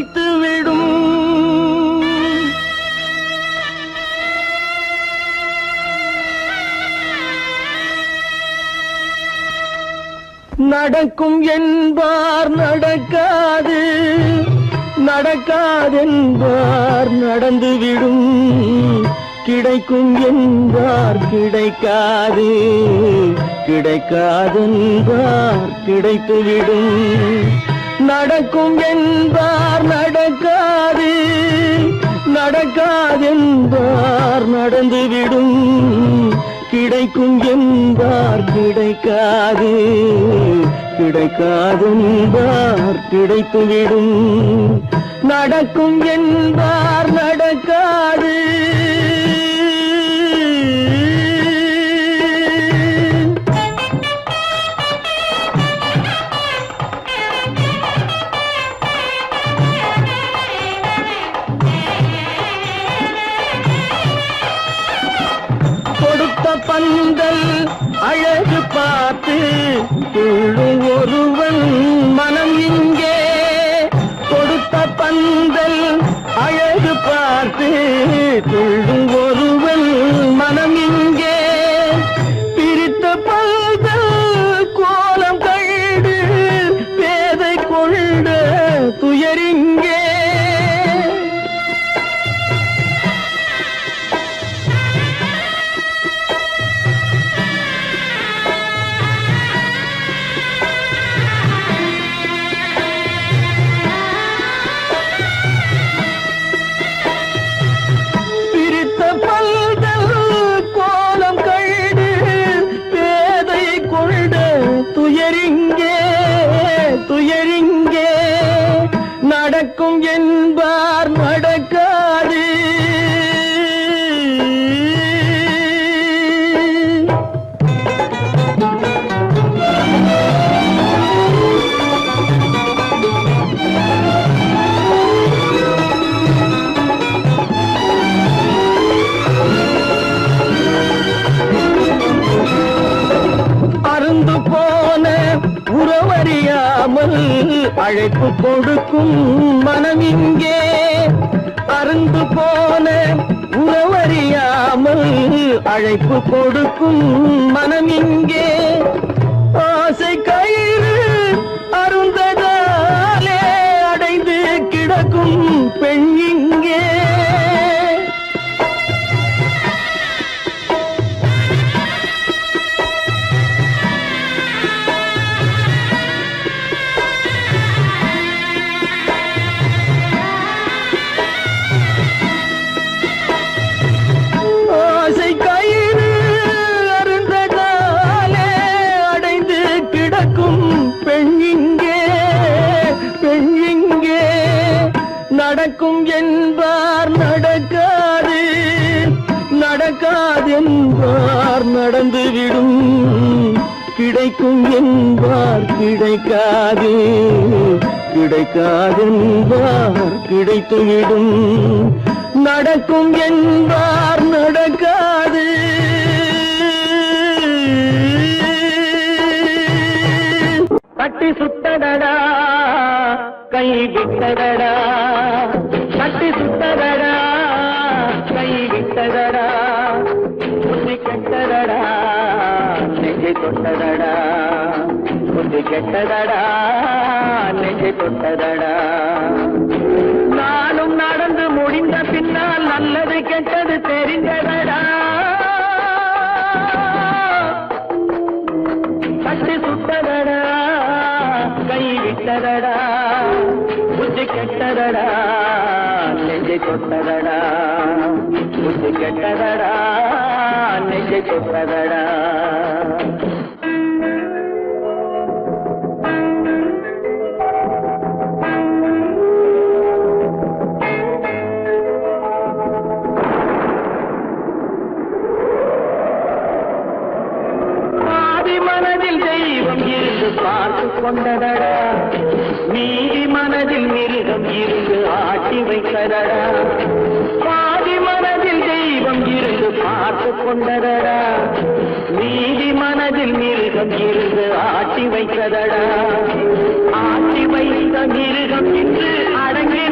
கிடைத்துவிடும். நடக்கும் என்பார் நடக்காது, நடக்காதென்பார் நடந்துவிடும். கிடைக்கும் என்பார் கிடைக்காது, கிடைக்காதென்பார் கிடைத்துவிடும். நடக்கும் என்பார் நடக்காது, நடக்காதென்பார் நடந்துவிடும். கிடைக்கும் என்பார் கிடைக்காது, கிடைக்காதென்பார் கிடைத்துவிடும். நடக்கும் என்பார் நடக்காது. கொடுத்த பந்தல் அழகு பார்த்து துள்ளும் ஒருவன் மனம் இங்கே. கொடுத்த பந்தல் அழகு பார்த்து துள்ளும் ஒருவன் மனம் இங்கே. பிரித்த பந்தல் கோலம் கண்டு பேதை கொண்ட துயரிங்கே. துயரிங்கே நடக்கும் என்பார் நடக்காது. அருந்து போன உறவறியாமல் அழைப்பு கொடுக்கும் மனம் இங்கே. அருந்து போன உறவறியாமல் அழைப்பு கொடுக்கும் மனம் இங்கே. ஆசை கயிறு அருந்ததாலே அடைந்து கிடக்கும் பெண் இங்கே. நடக்கும் என்பார் நடக்காது, நடக்காதென்பார் நடந்துவிடும். கிடைக்கும் என்பார் கிடைக்காது, கிடைக்காதென்பார் கிடைத்துவிடும். நடக்கும் என்பார் நடக்காது. கட்டி சுட்டடடா கை விட்டதடா, கட்டி சுட்டதடா கை விட்டதடா. புத்தி கெட்டதடா நெஞ்சை தொட்டதடா, புத்தி கெட்டதடா நெஞ்சை தொட்டதடா. நானும் நடந்து முடிந்த பின்னால் நல்லது கெட்டது தெரிந்ததடா. கட்டி சுட்டதடா கை விட்டதடா, புத்தி கெட்டதடா நெஞ்சை தொட்டதடா, புத்தி கெட்டதடா நெஞ்சை தொட்டதடா. மனதில் தெய்வம் இருந்து பார்த்து கொண்டதடா, நீதி மனதில் மிருகம் இருந்து ஆட்டி வைத்ததடா. பாதி மனதில் தெய்வம் இருந்து பார்த்து கொண்டதடா, நீதி மனதில் மிருகம் இருந்து ஆட்டி வைத்ததடா. ஆட்டி வைத்த மிருகம் இன்று அடங்கி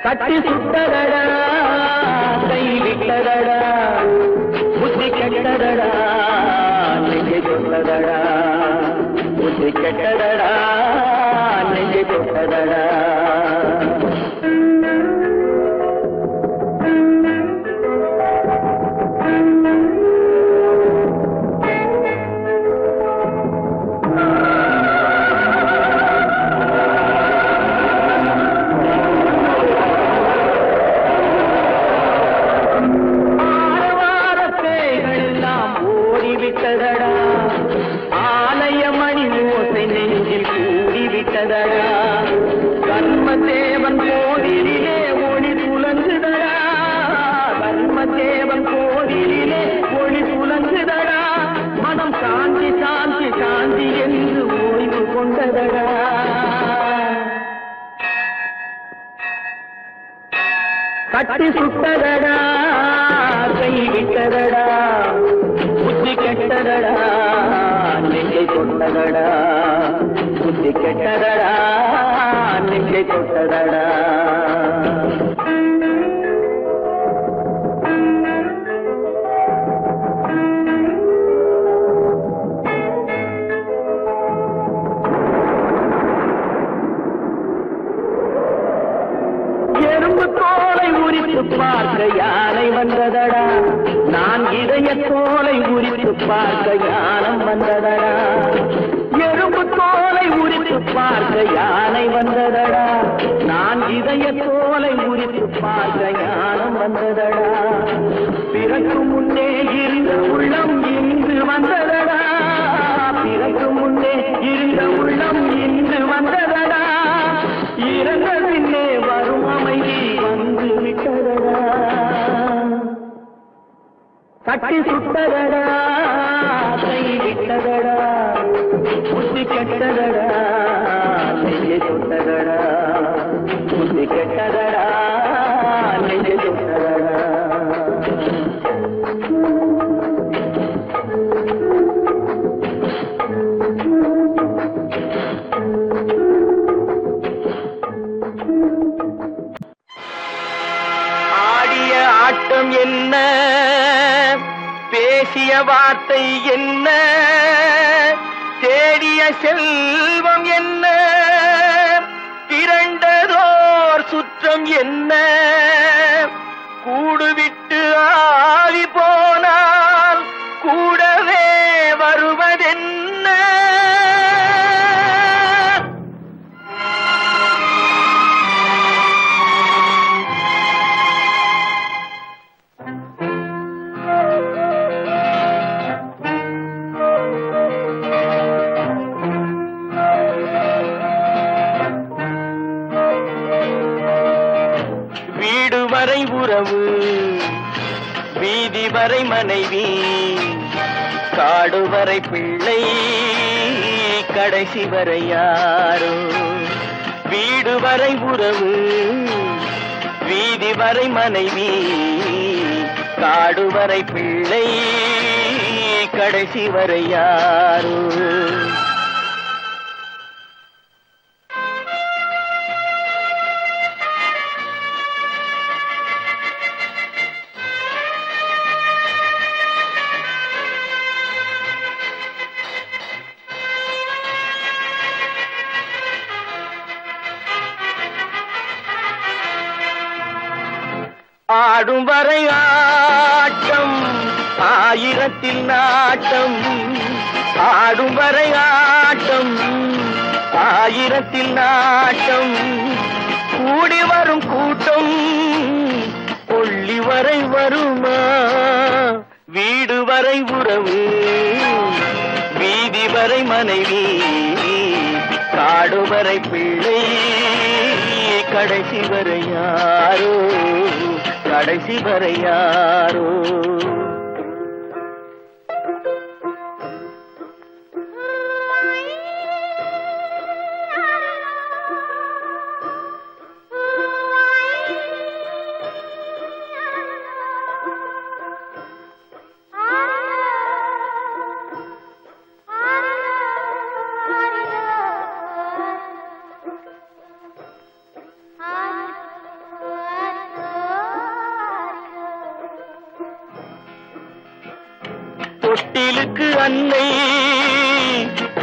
கட்டி சுட்டதடா கை விட்டதடா புத்தி கெட்டதடா நெஞ்சை தொட்டதடா புத்தி கெட்டதடா நெஞ்சை தொட்டதடா கர்மதேவன் கோவிலிலே ஒளி துலங்குதடா கர்மதேவன் கோவிலிலே ஒளி துலங்குதடா மனம் சாந்தி சாந்தி சாந்தி என்று ஓய்வு கொண்டதடா கட்டி சுட்டதடா கை விட்டதடா புத்தி கெட்டதடா நெஞ்சை தொட்டதடா புத்தி கெட்டதடா நெஞ்சை தொட்டதடா எறும்பு தோலை உரித்து பார்க்க யானை வந்ததடா நான் இதய தோலை உரித்து பார்க்க யானம் வந்ததடா எறும்பு தோலை உரித்து பார்க்க யானை வந்ததடா நான் இதய தோலை உரித்து பார்க்க யானம் வந்ததடா பிறகு முன்னே இருந்த உள்ளம் இன்று வந்ததடா பிறகு முன்னே இருந்த உள்ளம் இன்று வந்ததடா இறந்த பின்னே வரும் அமைதி வந்து விட்டதடா கட்டி சுட்டதடா கை விட்டதடா புத்தி கெட்டதடா நெஞ்சை தொட்டதடா புத்தி கெட்டதடா நெஞ்சை தொட்டதடா ஆடிய ஆட்டம் என்ன பேசிய வார்த்தை என்ன தேடிய செல்வம் என்ன திரண்டதோர் சுற்றம் என்ன கூடுவிட்டு ஆவி போனால் கூடவே வருவதென்ன வரை உறவு வீதி வரை மனைவி காடு வரை பிள்ளை கடைசி வரை யாரோ வீடு வரை உறவு வீதி வரை மனைவி காடு வரை பிள்ளை கடைசி வரை யாரோ ஆடும் வரை ஆட்டம் ஆயிரத்தில் நாட்டம் ஆடும் வரை ஆட்டம் ஆயிரத்தில் நாட்டம் கூடி வரும் கூட்டம் கொள்ளி வரை வருமா வீடு வரை உறவு வீதி வரை மனைவி காடு வரை பிள்ளை கடைசி வரை யாரோ கடைசி வரை யாரோ தொட்டிலுக்கு அன்னை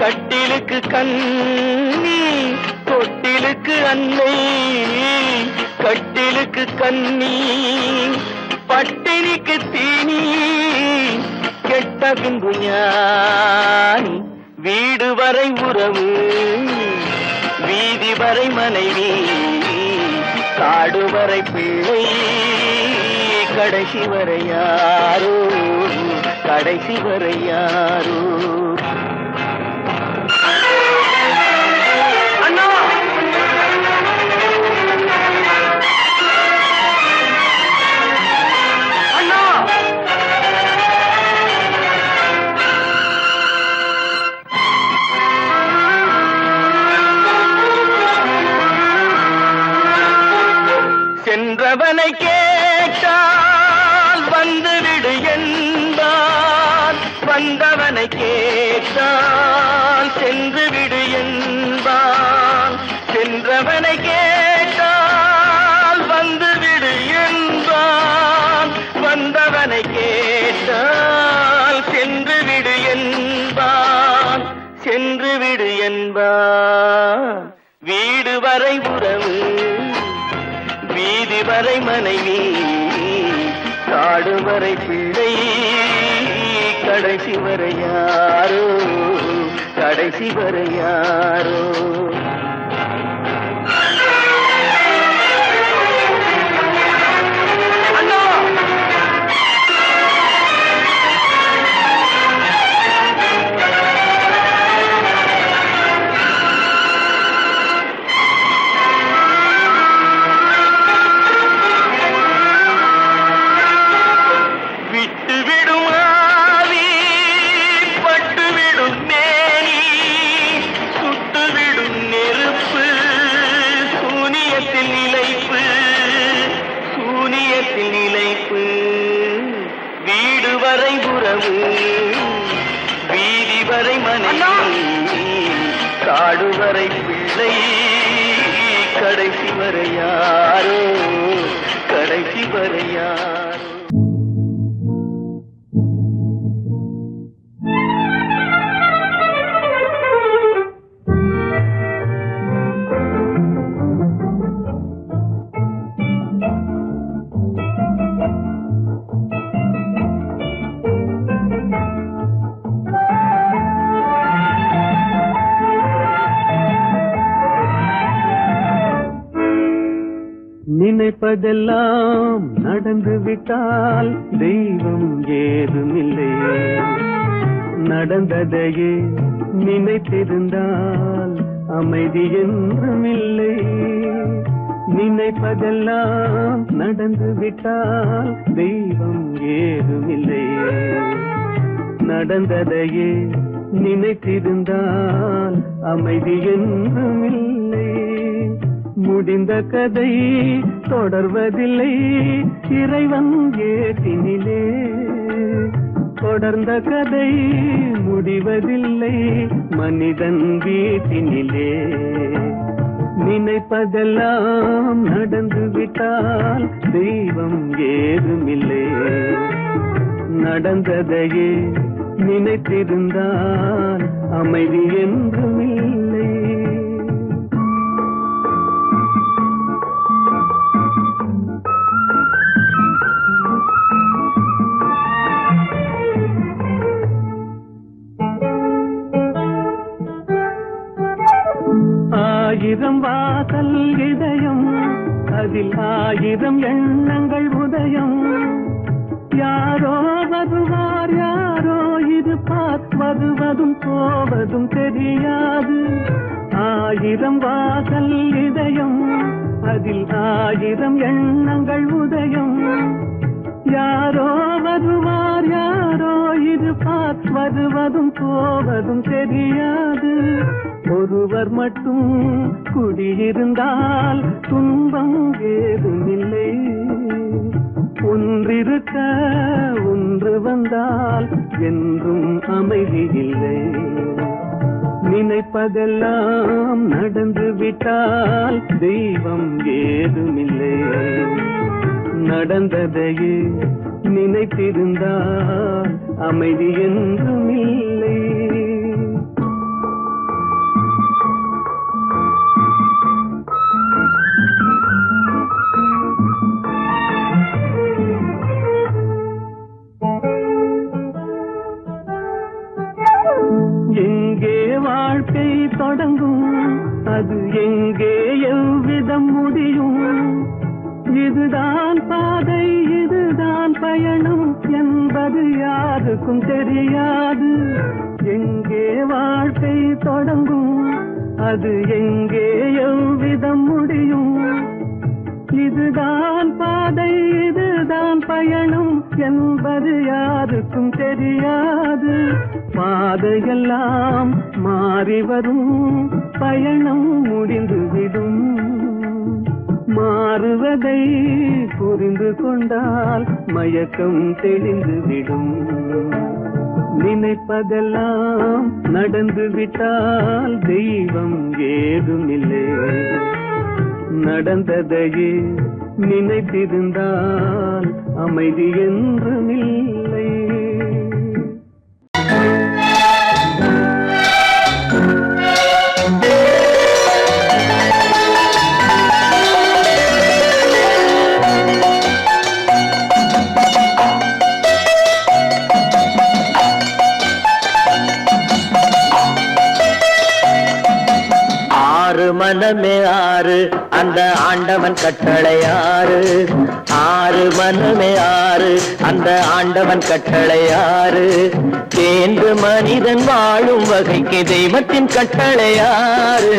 கட்டிலுக்கு கண்ணி, தொட்டிலுக்கு அன்னை கட்டிலுக்கு கண்ணி, பட்டினிக்கு தீனி கெட்ட பின்பு ஞானி, வீடு வரை உறவு வீதி வரை மனைவி, காடு வரை பிள்ளை, கடைசி வரை யாரோ, கடைசி வரை யாரோ. அண்ணா அண்ணா சென்றவனை கேட்டால் வந்துவிடு என்பான், வந்தவனை கேட்டால் சென்று விடு என்பான், சென்றவனை கேட்டால் வந்துவிடு என்பான், வந்தவனை கேட்டால் சென்று விடு என்பான், சென்று விடு என்பான். வீடு வரை உறவு வீதி வரை மனைவி, காடு வரை பிள்ளை, கடைசி வரை யாரோ, கடைசி வரை யாரோ. வீடு வரை உறவு வீதி வரை மனைவி, காடு வரை பிள்ளை, கடைசி வரை யாரோ, கடைசி வரை யாரோ. நினைப்பதெல்லாம் நடந்து விட்டால் தெய்வம் ஏதுமில்லை, நடந்ததையே நினைத்திருந்தால் அமைதி என்றுமில்லை. நினைப்பதெல்லாம் நடந்து விட்டால் தெய்வம் ஏதுமில்லை, நடந்ததையே நினைத்திருந்தால் அமைதி என்றுமில்லை. முடிந்த கதை தொடர்வதில்லை இறைவன் ஏட்டினிலே, தொடர்ந்த கதை முடிவதில்லை மனிதன் வீட்டினிலே. நினைப்பதெல்லாம் நடந்து விட்டால் தெய்வம் ஏதுமில்லை, நடந்ததையே நினைத்திருந்தால் அமைதி என்றுமில்லை. ஆயிரம் வாசல் இதயம், அதில் ஆயிரம் எண்ணங்கள் உதயம், யாரோ வருவார் யாரோ இருப்பார், வருவதும் போவதும் தெரியாது. ஆயிரம் வாசல் இதயம், அதில் ஆயிரம் எண்ணங்கள் உதயம், யாரோ வருவார் யாரோ இருப்பார், வருவதும் போவதும் தெரியாது. ஒருவர் மட்டும் குடியிருந்தால் துன்பம் ஏதுமில்லை, ஒன்றிருக்க ஒன்று வந்தால் என்றும் அமைதி இல்லை. நினைப்பதெல்லாம் நடந்து விட்டால் தெய்வம் ஏதுமில்லை, நடந்ததையே நினைத்திருந்தால் அமைதி என்றும் இல்லை. எங்கே வாழ்க்கை தொடங்கும், அது எங்கே எவ்விதம் முடியும்? இதுதான் பாதை, இதுதான் பயணம் என்பது யாருக்கும் தெரியாது. எங்கே வாழ்க்கை தொடங்கும், அது எங்கே எவ்விதம் முடியும்? இதுதான் பாதை, இதுதான் பயணம் என்பது யாருக்கும் தெரியாது. பாதையெல்லாம் மாறி வரும், பயணம் முடிந்துவிடும். மாறுவதை புரிந்து கொண்டால் மயக்கம் தெளிந்துவிடும். நினைப்பதெல்லாம் நடந்துவிட்டால் தெய்வம் ஏதுமில்லை. நடந்ததையே நினைத்திருந்தால் அமைதி என்றுமில்லை. மனமே ஆறு, அந்த ஆண்டவன் கட்டளை ஆறு. ஆறு மனமே ஆறு, அந்த ஆண்டவன் கட்டளை ஆறு. தேர்ந்து மனிதன் வாழும் வகைக்கு தெய்வத்தின் கட்டளை ஆறு.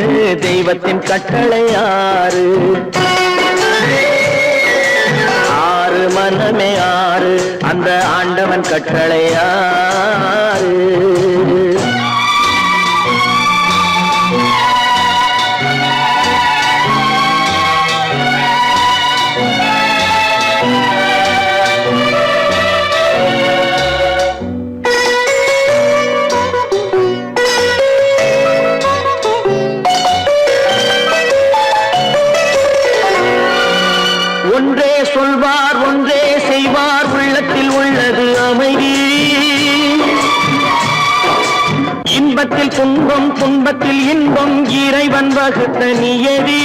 தெய்வத்தின் கட்டளை ஆறு. ஆறு மனமே ஆறு, அந்த ஆண்டவன் கட்டளை ஆறு. ஒன்றே சொல்வார், ஒன்றே செய்வார், உள்ளத்தில் உள்ளது அமைதி. இன்பத்தில் துன்பம், துன்பத்தில் இன்பம், இறைவன் வகுத்த நியதி.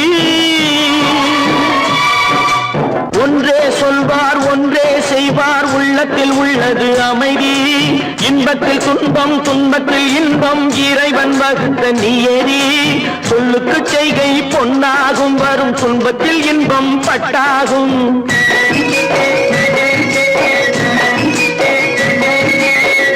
ஒன்றே சொல்வார், ஒன்றே செய்வார், உள்ளத்தில் உள்ளது அமைதி. இன்பத்தில் துன்பம், துன்பத்தில் இன்பம், இறைவன் வகுத்த நியதி. சொல்லுக்கு செய்கை பொன்னாகும், வரும் துன்பத்தில் இன்பம் பட்டாகும்.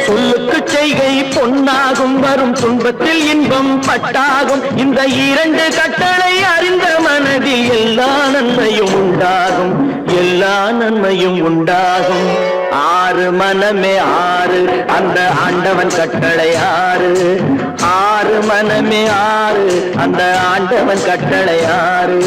சொல்லுக்கு செய்கை பொன்னாகும், வரும் துன்பத்தில் இன்பம் பட்டாகும். இந்த இரண்டு கட்டளை அறிந்த மனதில் எல்லா நன்மையும் உண்டாகும், எல்லா நன்மையும் உண்டாகும். ஆறு மனமே ஆறு, அந்த ஆண்டவன் கட்டளை ஆறு. ஆறு மனமே ஆறு, அந்த ஆண்டவன் கட்டளை ஆறு.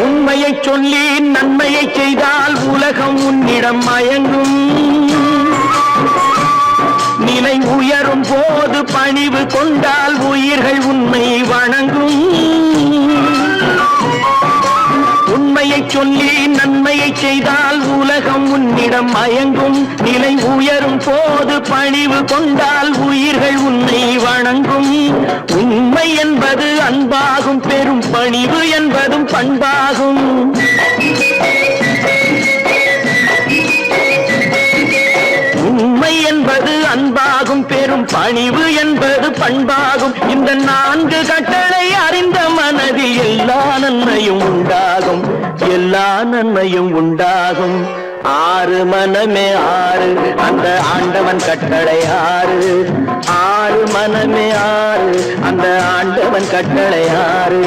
உண்மையை சொல்லி நன்மையை செய்தால் உலகம் உன்னிடம் மயங்கும். நிலை உயரும் போது பணிவு கொண்டால் உயிர்கள் உன்னை வணங்கும். உண்மையை சொல்லி நன்மையை செய்தால் உலகம் உன்னிடம் மயங்கும். நிலை உயரும் போது பணிவு கொண்டால் உயிர்கள் உன்னை வணங்கும். உண்மை என்பது அன்பாகும், பெரும் பணிவு என்பதும் பண்பாகும். உண்மை என்பது அன்பாகும், பெரும் பணிவு என்பது பண்பாகும். இந்த நான்கு கட்டளை அறிந்த மனதில் எல்லா நன்மையும் உண்டாகும், எல்லா நன்மையும் உண்டாகும். ஆறு மனமே ஆறு, அந்த ஆண்டவன் கட்டளை ஆறு. ஆறு மனமே ஆறு, அந்த ஆண்டவன் கட்டளை ஆறு.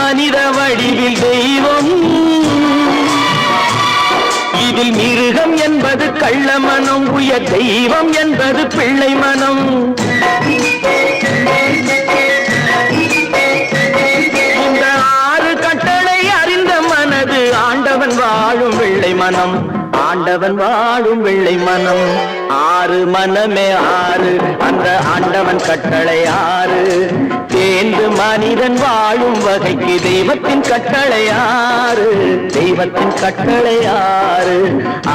மனித வடிவில் தெய்வம். இதில் மிருகம் என்பது கள்ள மனம், உயர் தெய்வம் என்பது பிள்ளை மனம். இந்த 6 கட்டளை அறிந்த மனது ஆண்டவன் வாழும் வெள்ளை மனம், ஆண்டவன் வாழும் வெள்ளை மனம். 6 மனமே 6, அந்த ஆண்டவன் கட்டளை 6. தேர்ந்து மனிதன் வாழும் வகைக்கு தெய்வத்தின் கட்டளை 6, தெய்வத்தின் கட்டளை 6.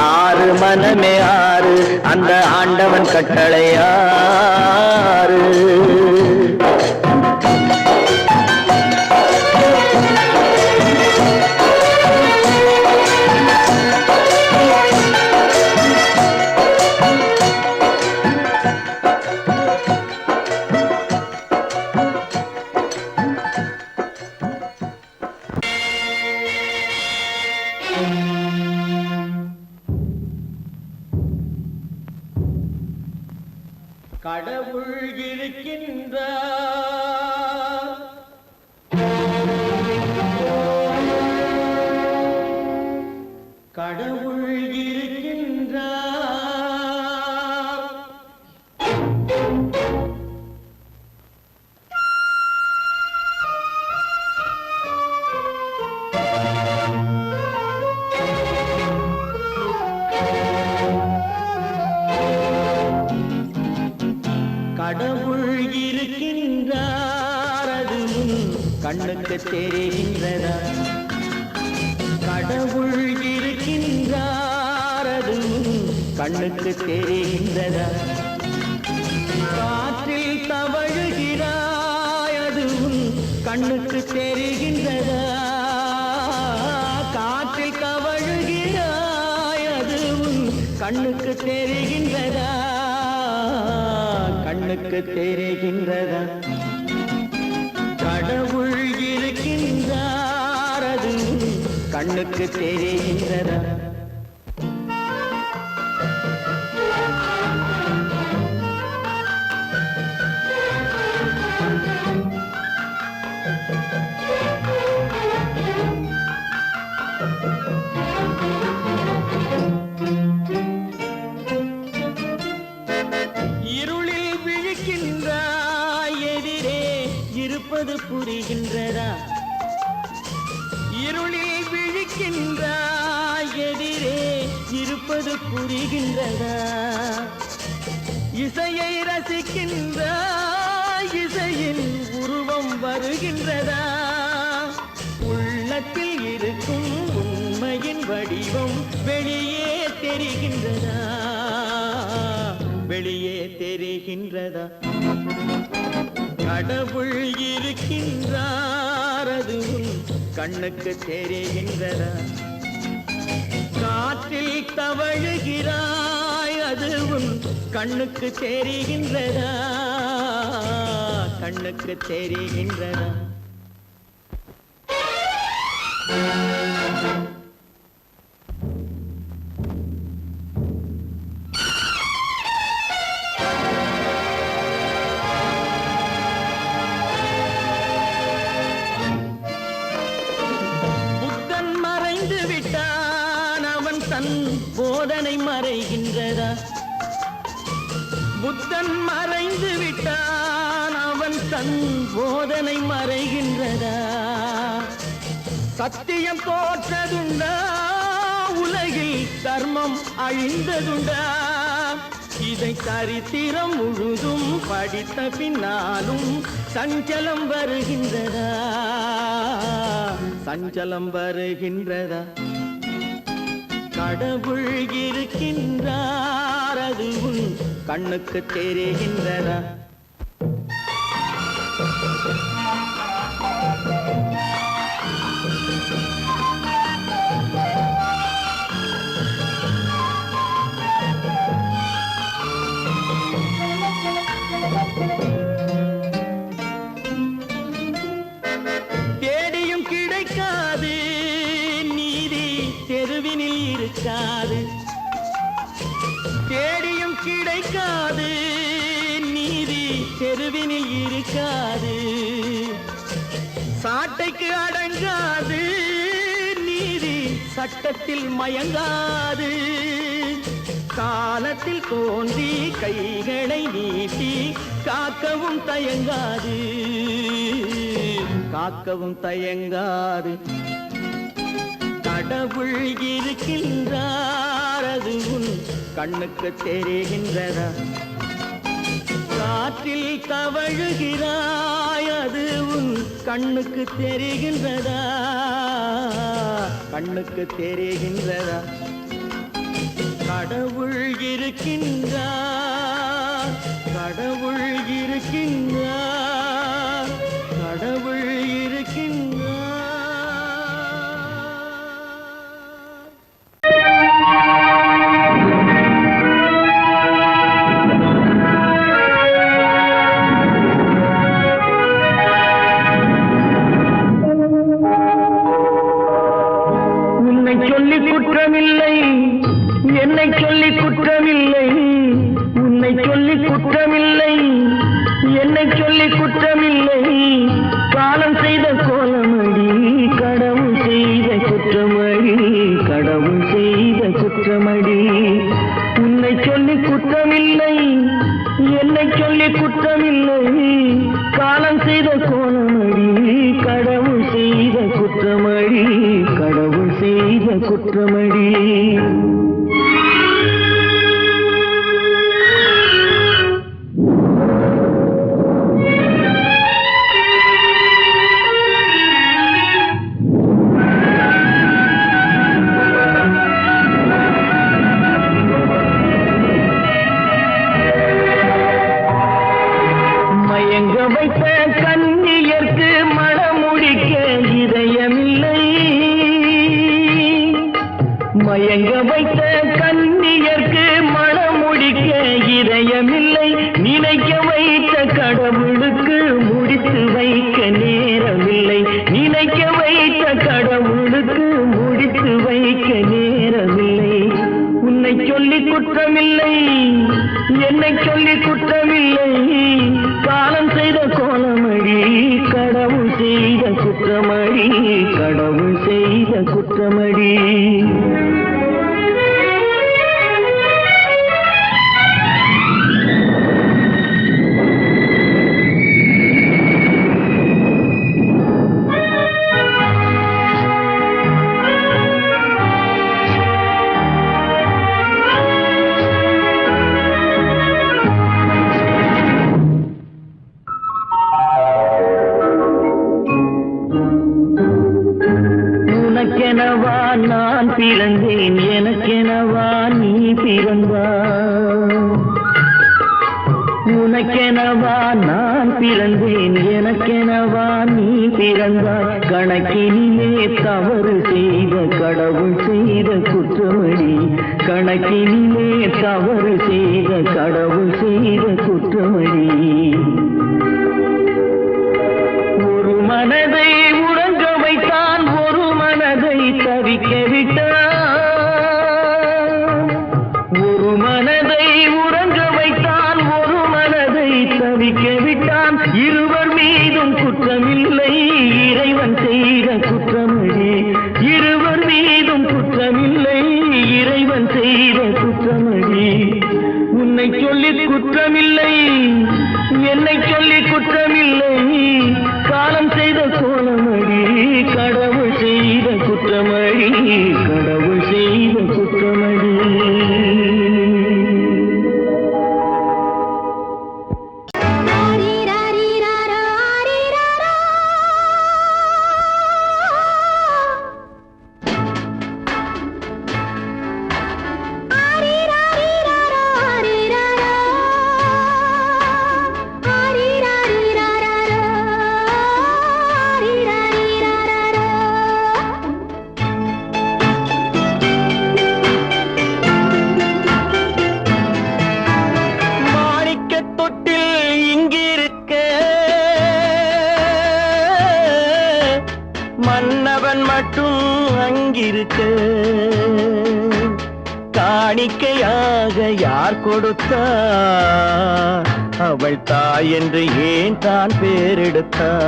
6 மனமே 6, அந்த ஆண்டவன் கட்டளை 6. கடவுள் இருக்கின்றார், கடவுள் இருக்கின்றார். கடவுள் இருக்கின்றார், அது கண்ணுக்கு தெரிகின்றதா? கடவுள் இருக்கின்றார், அது கண்ணுக்கு தெரிகின்றதா? காற்றில் தவழுகிறாய், அது கண்ணுக்கு தெரிகின்றதா? காற்றில் தவழுகிறாய், அது கண்ணுக்கு தெரிகின்றதா? கண்ணுக்கு தெரிகின்றதா? கடவுள் இருக்கின்றார், அது கண்ணுக்கு தெரிகின்றதா? இருப்பது புரிகின்றதா? இருளில் விழிக்கின்றாய், எதிரே இருப்பது புரிகின்றதா? இசையை ரசிக்கின்றாய், இசையின் உருவம் வருகின்றதா? உள்ளத்தில் இருக்கும் உண்மையின் வடிவம் வெளியே தெரிகின்றதா? வெளியே தெரிகின்றதா? கடவுள் இருக்கின்றார், அது கண்ணுக்கு தெரிகின்றதா? காற்றில் தவழுகிறாய், அது கண்ணுக்கு தெரிகின்றதா? கண்ணுக்கு தெரிகின்றதா? போதனை மறைகின்றதா? புத்தன் மறைந்து விட்டான், அவன் தன் போதனை மறைகின்றதா? சத்தியம் தோற்றதுண்டா? உலகில் தர்மம் அழிந்ததுண்டா? இதை சரித்திரம் முழுதும் படித்த பின்னாலும் சஞ்சலம் வருகின்றதா? சஞ்சலம் வருகின்றதா? கடவுள் இருக்கின்றார், அது கண்ணுக்கு தெரிகின்றதா? தேடியும் கிடைக்காது நீதி, தெருவினில் இருக்காது. தேடியும் கிடைக்காது நீதி, தெருவினில் இருக்காது. சாட்டைக்கு அடங்காது நீதி சட்டத்தில் மயங்காது காலத்தில் தோன்றி கைகளை நீட்டி காக்கவும் தயங்காது காக்கவும் தயங்காது கடவுள் இருக்கின்றார் அது உன் கண்ணுக்கு தெரிகின்றதா காற்றில் தவழுகிறாய் அது உன் கண்ணுக்கு தெரிகின்றதா கண்ணுக்கு தெரிகின்றதா கடவுள் இருக்கின்றார் கடவுள் இருக்கின்றார் கடவுள் இருக்கின்றார் என்னை சொல்லி குற்றமில்லை உன்னை சொல்லி குற்றமில்லை என்னை சொல்லி குற்றமில்லை காலம் செய்த கோலமடி கடவுள் செய்த குற்றமடி கடவுள் செய்த குற்றமடி உன்னை சொல்லி குற்றமில்லை என்னை சொல்லி குற்றமில்லை காலம் செய்த கோலமடி கடவுள் செய்த குற்றமடி கடவுள் செய்த குற்றமடி மயங்க வைத்த கன்னியர்க்கு மணமுடிக்க இதயமில்லை நினைக்க வைத்த கடவுளுக்கு முடித்து வைக்க நேரமில்லை நினைக்க வைத்த கடவுளுக்கு முடித்து வைக்க நேரமில்லை உன்னை சொல்லி குற்றமில்லை என்னை சொல்லி குற்றமில்லை காலம் செய்த கோலமடி கடவுள் செய்த குற்றமடி கடவுள் செய்த குற்றமடி உனக்கெனவா நான் பிறந்தேன் எனக்கெனவா நீ பிறந்தாய் உனக்கெனவா நான் பிறந்தேன் எனக்கெனவா நீ பிறந்தாய் கணக்கினிலே தவறு செய்த கடவுள் செய்த குற்றமடி கணக்கினிலே தவறு செய்த கடவுள் செய்த குற்றமடி ஒரு மனதை உறங்க வைத்தான் ஒரு மனதை தவிக்க விட்டான் ஒரு மனதை உறங்க வைத்தான் ஒரு மனதை தவிக்க விட்டான் இருவர் மீதும் குற்றமில்லை இறைவன் செய்த குற்றமடி இருவர் மீதும் குற்றமில்லை இறைவன் செய்த குற்றமடி உன்னை சொல்லி குற்றமில்லை என்னை சொல்லி குற்றமில்லை காலம் செய்த கோலமடி கடவுள் செய்த குற்றமடி கடவுள் செய்த குற்றமடி மன்னவன் மட்டும் அங்கிருக்க காணிக்கையாக யார் கொடுத்தார் அவள் தாய் என்று ஏன் தான் பேரெடுத்தார்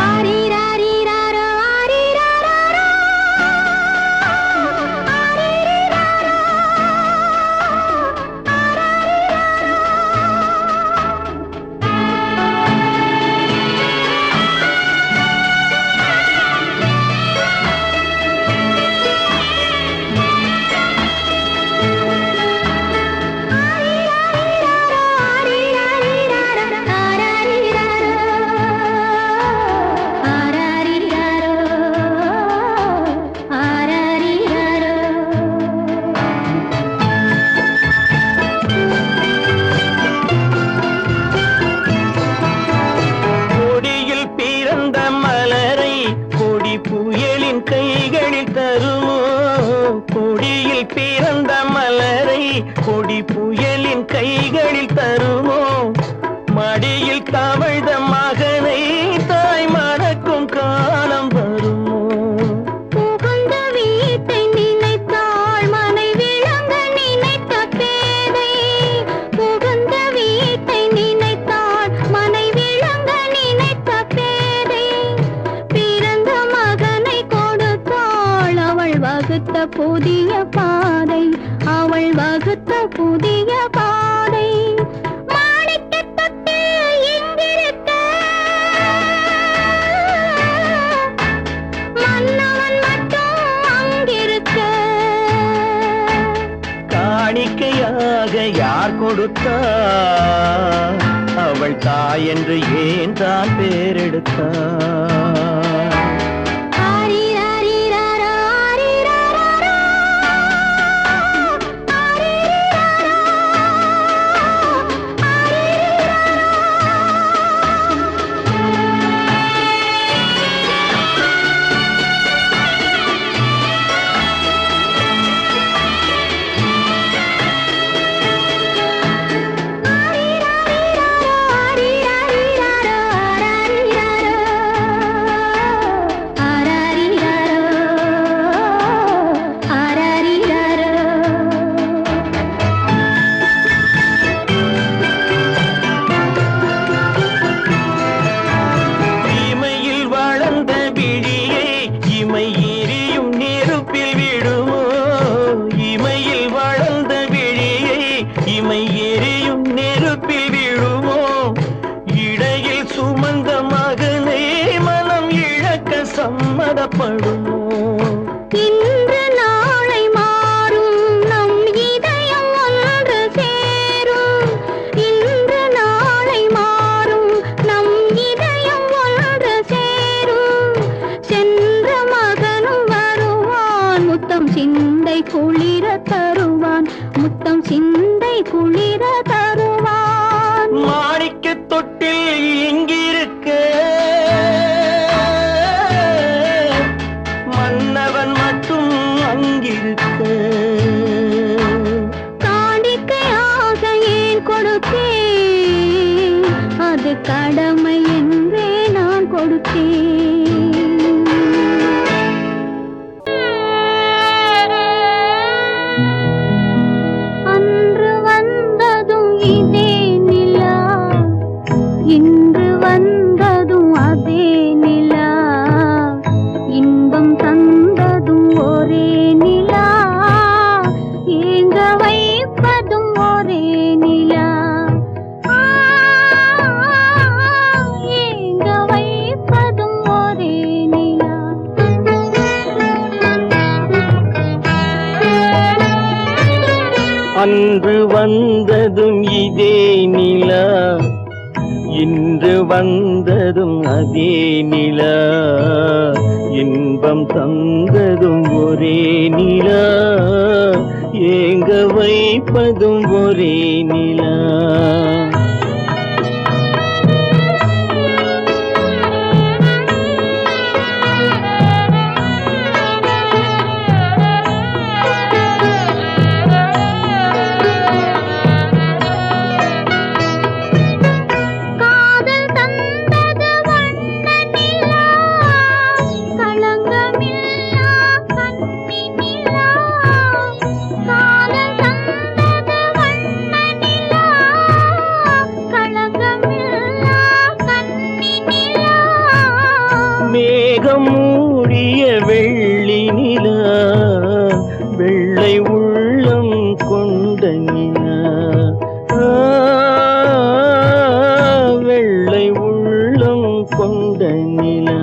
ஆரிராரிராரோ, ஆரிராராரோ. கொடியில் பிறந்த மலரை கொடி புயலின் கைகளில் தருமோ கொடியில் பிறந்த மலரை கொடி புயலின் கைகளில் தருமோ மடியில் தவழ்ந்த மகனை தாய் மறக்கும் காலம் வருமோ புகுந்த வீட்டை நினைத்தாள் மனை விளங்க நினைத்த பேதை. புகுந்த வீட்டை நினைத்தாள் மனை விளங்க நினைத்த பேதை. பிறந்த மகனை கொடுத்தாள் அவள் வகுத்த புதிய பாதை. அவள் வகுத்த புதிய பாதை. மாணிக்கத் தொட்டில் இங்கிருக்க மன்னவன் மட்டும் அங்கிருக்க. காணிக்கையாக யார் கொடுத்தார் அவள் தாய் என்று ஏன் தான் பேரெடுத்தார் ஆரிராரிராரோ, ஆரிராராரோ. ஆரிராரோ, இமையில் வளர்ந்த விழியை இமை எரியும் நெருப்பில் விடுமோ இமையில் வளர்ந்த விழியை இமை எரியும் நெருப்பில் விடுமோ இடையில் சுமந்த மகனை மனம் இழக்க சம்மதப்படுமோ இன்று நாளை மாறும் நம் இதயம் ஒன்று சேரும். இன்று நாளை மாறும் நம் இதயம் ஒன்று சேரும். சென்ற மகனும் வருவான் முத்தம் சிந்தை குளிர தருவான். முத்தம் சிந்தை குளிர தருவான். மாணிக்கத் தொட்டில் இங்கிருக்க மன்னவன் மட்டும் அங்கிருக்க காணிக்கையாக ஏன் கொடுத்தேன் அது கடமை என்றே நான் கொடுத்தேன். அன்று வந்ததும் இதே நிலா இன்று வந்ததும் அதே நிலா. இன்பம் தந்ததும் ஒரே நிலா ஏங்க வைப்பதும் ஒரே நிலா. ஏங்க வைப்பதும் ஒரே நிலா. அன்று வந்ததும் இதே நிலா இன்று வந்ததும் அதே நிலா இன்பம் தந்ததும் ஒரே நிலா ஏங்க வைப்பதும் ஒரே நிலா காதல் தந்தது வண்ண நிலா களங்கமில்லா கண்ணி நிலா. காதல் தந்தது வண்ண நிலா முகம் மூடிய வெள்ளி நிலா வெள்ளை உள்ளம் கொண்ட நிலா வெள்ளை உள்ளம் கொண்ட நிலா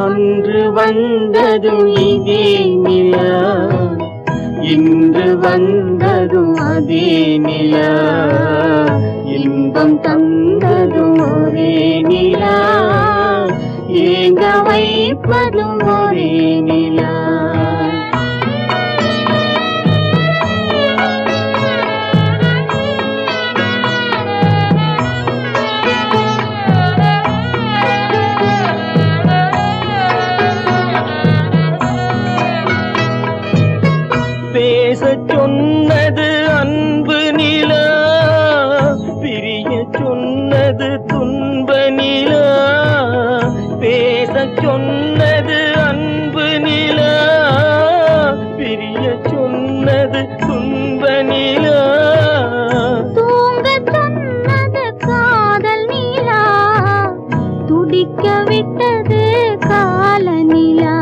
அன்று வந்ததும் இதே நிலா இன்று வந்ததும் அதே நிலா இன்பம் தந்ததும் ஒரே நிலா ஏங்க வைப்பதும் ஒரே நிலா பேசச் சொன்னது அன்பு நிலா பிரிய சொன்னது துன்ப நிலா பேசச் சொன்னது அன்பு நிலா பிரிய சொன்னது துன்ப நிலா தூங்கச் சொன்னது காதல் நிலா துடிக்க விட்டது கால நிலா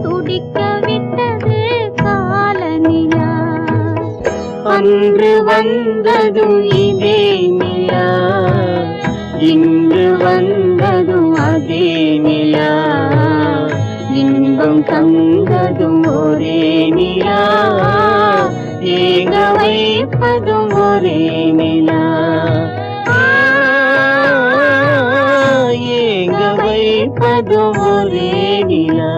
துடிக்க விட்டது கால நிலா அன்று வந்ததும் இதே நிலா இன்று வந்ததும் அதே நிலா இன்பம் தந்ததும் ஒரே நிலா ஏங்க வைப்பதும் ஒரே நிலா ஏங்க வைப்பதும் ஒரே நிலா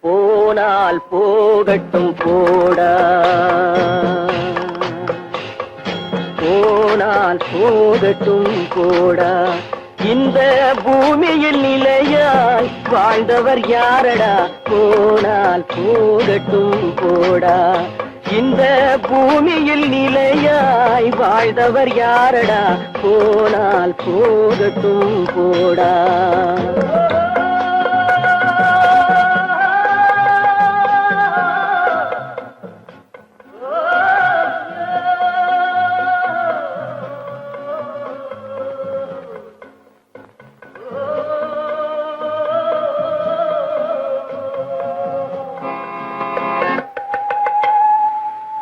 போனால் போகட்டும் போடா போனால் போகட்டும் போடா இந்த பூமியில் நிலையாய் வாழ்ந்தவர் யாரடா போனால் போகட்டும் போடா இந்த பூமியில் நிலையாய் வாழ்ந்தவர் யாரடா போனால் போகட்டும் போடா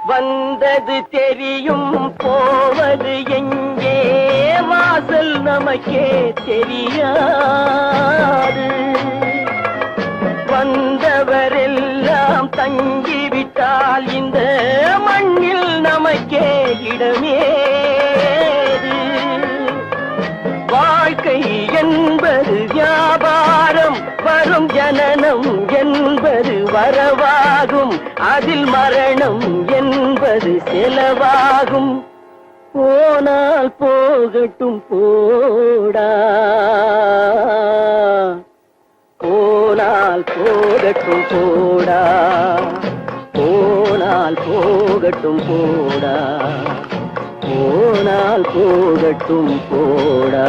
வந்தது தெரியும் போவது எங்கே வாசல் நமக்கே தெரியாது வந்தவரெல்லாம் தங்கிவிட்டால் இந்த மண்ணில் நமக்கே இடமேது வாழ்க்கை என்பது வியாபாரம் வரும் ஜனனம் என்பது வரவாகும் அதில் மரணம் என்பது செலவாகும் போனால் போகட்டும் போடா போனால் போகட்டும் போடா போனால் போகட்டும் போடா போனால் போகட்டும் போடா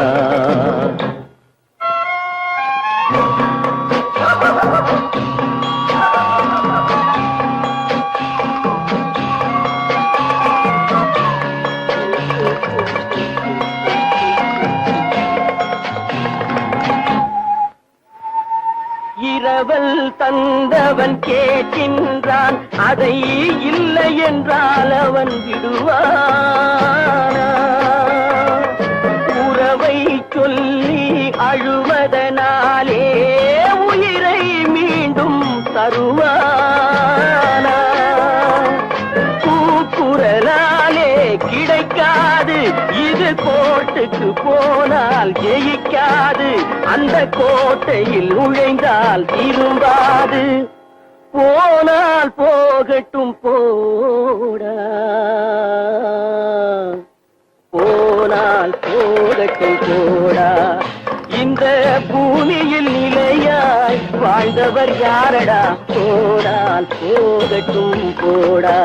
இரவல் தந்தவன் கேட்கின்றான் அதை இல்லை என்றால் அவன் விடுவானா உறவை சொல்லி அழுவதனாலே உயிரை மீண்டும் தருவானா கூக்குரலாலே கிடைக்காது இது கோட்டுக்கு போனால் ஜெயிக்காது அந்த கோட்டையில் நுழைந்தால் திரும்பாது போனால் போகட்டும் போடா, போனால் போகட்டும் போடா. இந்த பூமியில் நிலையாய் வாழ்ந்தவர் யாரடா, போனால் போகட்டும் போடா.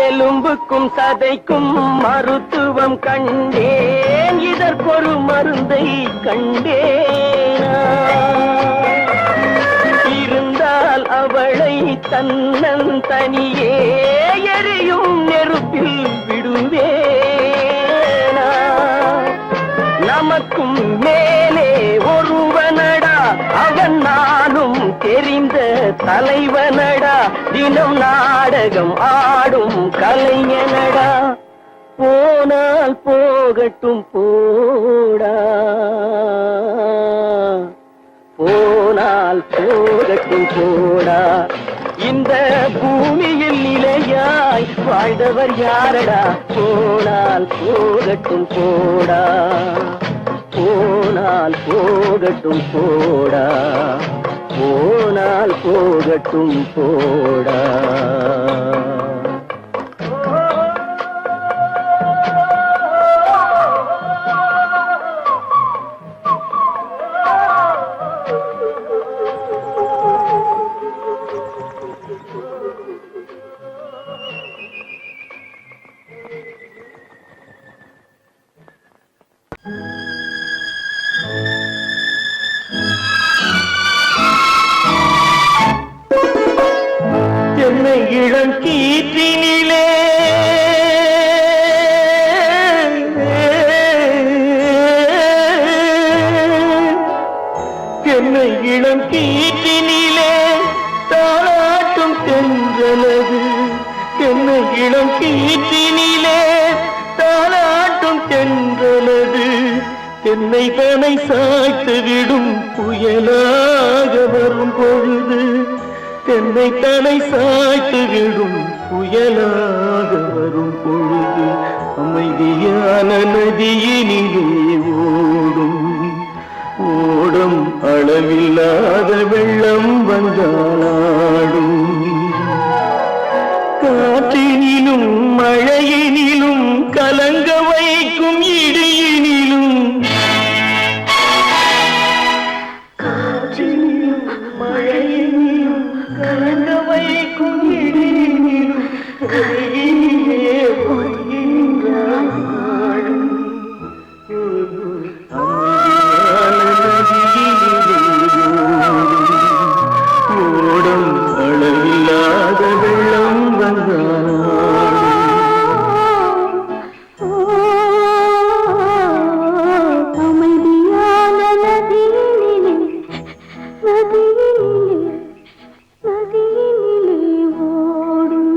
எலும்புக்கும் சதைக்கும் மருத்துவம் கண்டேன், இதற்கொரு மருந்தை கண்டேனா. இருந்தால் அவளை தன்னந்தனியே எரியும் நெருப்பில் விடுவேனா. நமக்கும் மேலே ஒருவனடா, அவன் நானும் தெரிந்த தலைவனடா, தினம் நாடகம் ஆடும் கலைஞனடா. போனால் போகட்டும் போடா, போனால் போகட்டும் போடா. இந்த பூமியில் நிலையாய் வாழ்ந்தவர் யாரடா, போனால் போகட்டும் போடா, போனால் போகட்டும் போடா, போனால் போகட்டும் போடா. என்னை இளம் கீற்றினிலே என்னை இளம் கீற்றினிலே தாளாட்டும் தென்றலது, என்னை இளம் கீற்றினிலே தாளாட்டும் தென்றலது. என்னை தனை சாய்த்து விடும் புயலாக வரும் பொழுது, என்னை தலை சாய்த்து விடும் புயலாக வரும் பொழுது, அமைதியான நதியினிலே ஓடும் ஓடும் அளவில்லாத வெள்ளம் வந்தாடும். காற்றினிலும் மழையினிலும் கலங்க வைக்கும் இடியினிலும், காற்றினிலும் மழையினிலும் கலங்க வைக்கும் இடியினிலும், கையினிலே பொய்கின்றான் நாடும். ஓடும் அளவில்லாத வெள்ளம் வந்தாடும். அமைதியான நதியினிலே ஓடும்.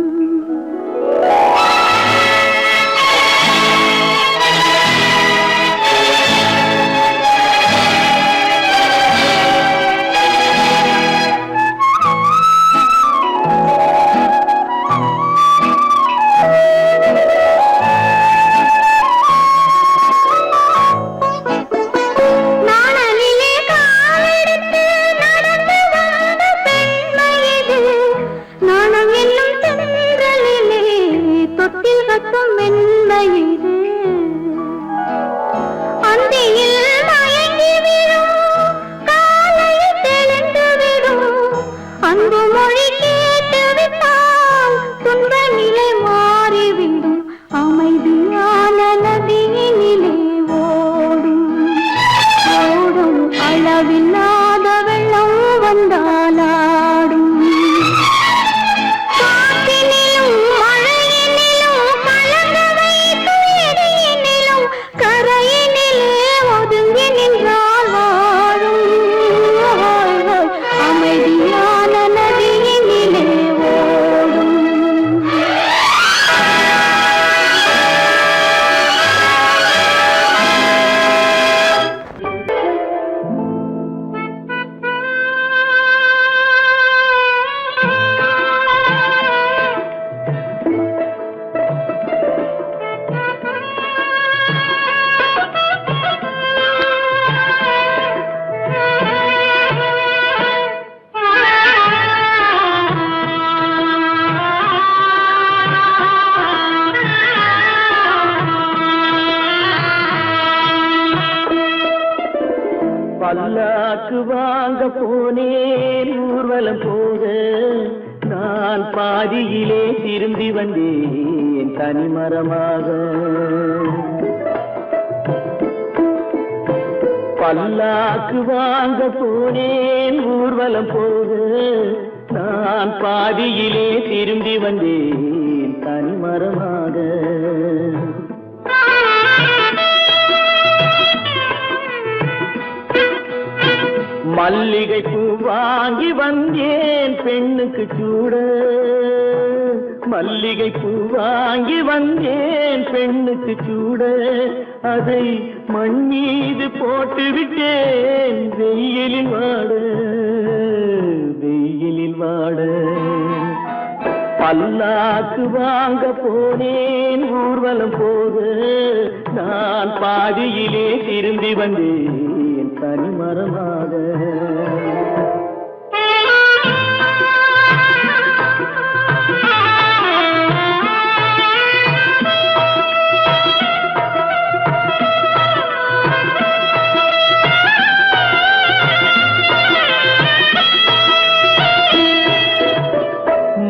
நாணலிலே காலெடுத்து நடந்து வந்த பெண்மை இது, நாணம் என்னும் தென்றலிலே தொட்டில் கட்டும் மென்மை இது. அந்தியில் மயங்கி விடும், காலையில் தெளிந்து விடும், அன்பு மொழி கேட்டு விட்டால் துன்ப நிலை மாறிவிடும். அமைதியான நதியினிலே ஓடும் ஓடும் அளவில்லாத வெள்ளம் வந்தாலாடும். காற்றினிலும் மழையினிலும் கலங்க வைக்கும் இடியினிலும், கரையினிலே பல்லாக்கு வாங்க போனேன் ஊர்வலம் போக, நான் பாதியிலே திரும்பி வந்தேன் தனிமரமாக. பல்லாக்கு வாங்க போனேன் ஊர்வலம் போக, நான் பாதியிலே திரும்பி வந்தேன் தனிமரமாக. மல்லிகை பூ வாங்கி வந்தேன் பெண்ணுக்கு சூட, மல்லிகை பூ வாங்கி வந்தேன் பெண்ணுக்கு சூட, அதை மண் மீது போட்டு விட்டேன் வெயிலில் வாட, வெயிலில் வாட. பல்லாக்கு வாங்க போனேன் ஊர்வலம் போக, நான் பாதியிலே திரும்பி வந்தேன் தனிமரமாக.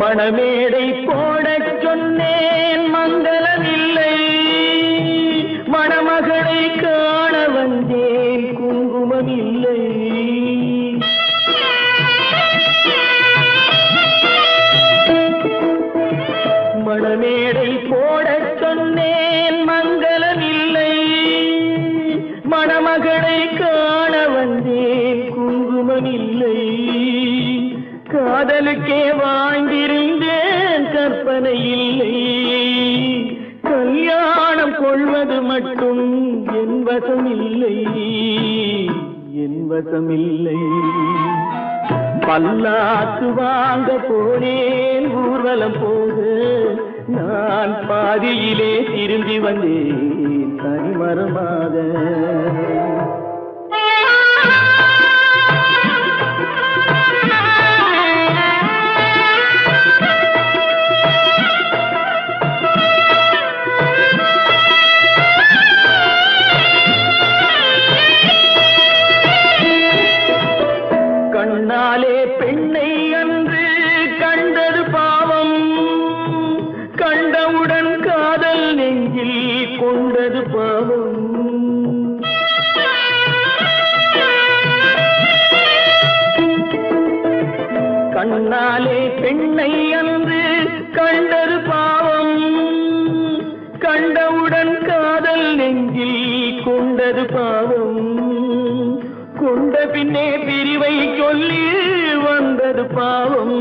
மணமேடை போடச் சொன்னேன் மங்களமில்லை, மணமகளை காண வந்தேன் குங்குமமில்லை. மணமேடை போடச் சொன்னேன் மங்களமில்லை, மணமகளை காண வந்தேன் குங்குமமில்லை. காதலுக்கே வாழ்ந்திருந்தேன் கற்பனை இல்லை, கல்யாணம் கொள்வது மட்டும் என் வசமில்லை, என் வசமில்லை. பல்லாக்கு வாங்க போனேன் ஊர்வலம் போக, நான் பாதியிலே திரும்பி வந்தேன் தனிமரமாக. கண்ணாலே பெண்ணை அன்று கண்டது பாவம், கண்டவுடன் காதல் நெஞ்சில் கொண்டது பாவம். கண்ணாலே பெண்ணை அன்று கண்டது பாவம், கண்டவுடன் காதல் நெஞ்சில் கொண்டது பாவம். கொண்ட பின்னே பிரிவை சொல்லி வந்தது பாவம்,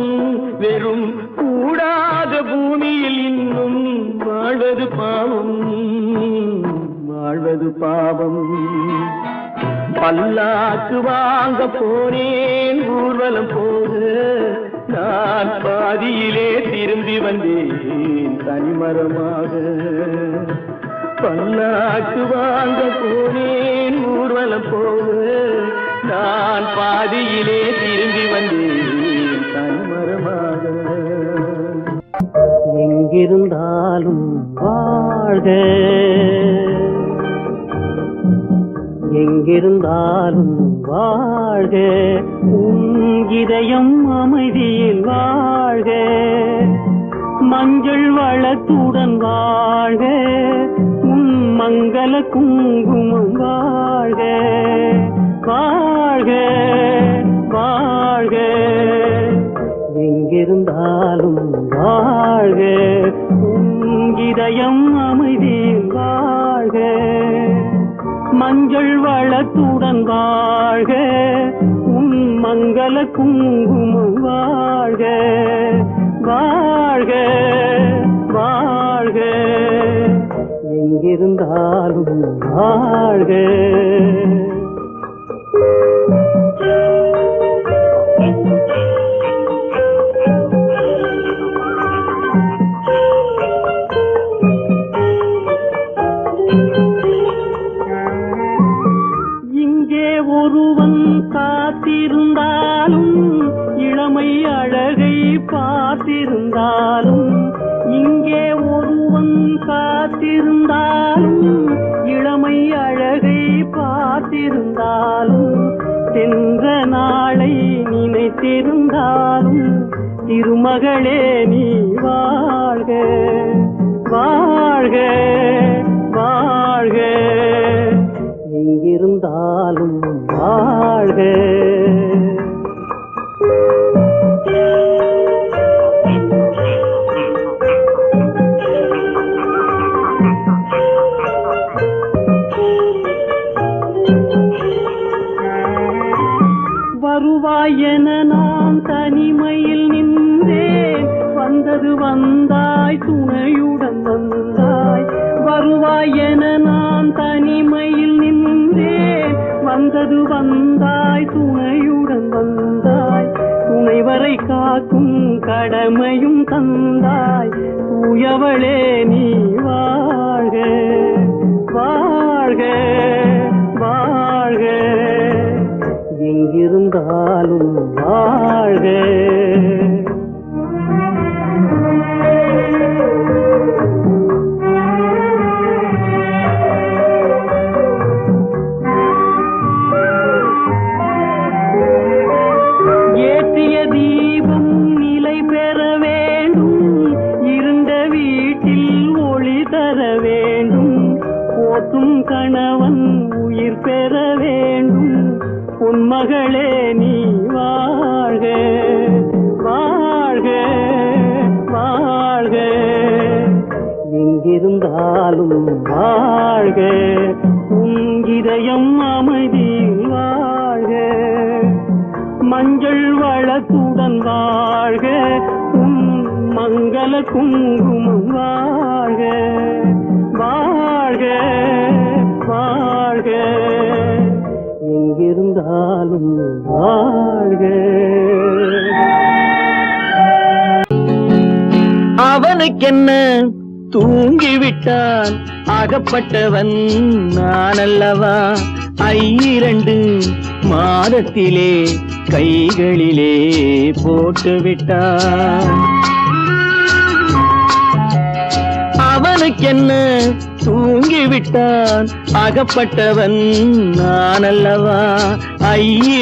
வெறும் கூடாத பூமியில் இன்னும் வாழ்வது பாவம், வாழ்வது பாவம். பல்லாக்கு வாங்க போனேன் ஊர்வலம் போக, நான் பாதியிலே திரும்பி வந்தேன் தனிமரமாக. பல்லாக்கு வாங்க போனேன் ஊர்வலம் போக, நான் பாதியிலே திரும்பி வந்தேன் தனிமரமாக. எங்கிருந்தாலும் வாழ்க, எங்கிருந்தாலும் வாழ்க, உன் இதயம் அமைதியில் வாழ்க, மஞ்சள் வளத்துடன் வாழ்க, உன் மங்கள குங்குமம் வாழ்க, வாழ்க வாழ்க. எங்கிருந்தாலும் வாழ்க, உன் இதயம் அமைதியில் வாழ்க, மஞ்சள் வளத்துடன் வாழ்க, உன் மங்கள குங்குமம் வாழ்க, வாழ்க வாழ்க. எங்கிருந்தாலும் வாழ்க. இங்கே ஒருவன் காத்திருந்தாலும், இளமை அழகை பார்த்திருந்தாலும், இங்கே ஒருவன் காத்திருந்தாலும், இளமை அழகை பார்த்திருந்தாலும், காத்திருந்தாலும் திருமகளே நீ வாழ்க வாழ்க வாழ்க, எங்கிருந்தாலும் வாழ்க. வருவாயென நான் தனிமையில் நின்றேன், வந்தது வந்தாய் துணையுடன் வந்தாய். வருவாயென நான் தனிமையில் நின்றேன், வந்தது வந்தாய் துணையுடன் வந்தாய். துணைவரை காக்கும் கடமையும் தந்தாய், தூயவளே நீ வாழ்க வாழ்க வாழ்க, எங்கிருந்தாலும் வாழ்க. ஏற்றிய தீபம் நிலை பெற வேண்டும், இருண்ட வீட்டில் ஒளி தர வேண்டும். போற்றும் கணவன் உயிர் பெற வேண்டும், பொன்மகளே நீ வாழ்க வாழ்க வாழ்க, எங்கிருந்தாலும் வாழ்க. உன் இதயம் அமைதியில் வாழ்க, மஞ்சள் வளத்துடன் வாழ்க. உன் மங்கள குங்குமம் வாழ்க வாழ்க வாழ்க, எங்கிருந்தாலும் வாழ்க. அவனுக்கென்ன தூங்கிவிட்டான், அகப்பட்டவன் நான் அல்லவா. 2 மாதத்திலே கைகளிலே போட்டுவிட்டான். அவனுக்கென்ன தூங்கிவிட்டான், அகப்பட்டவன் நான் அல்லவா.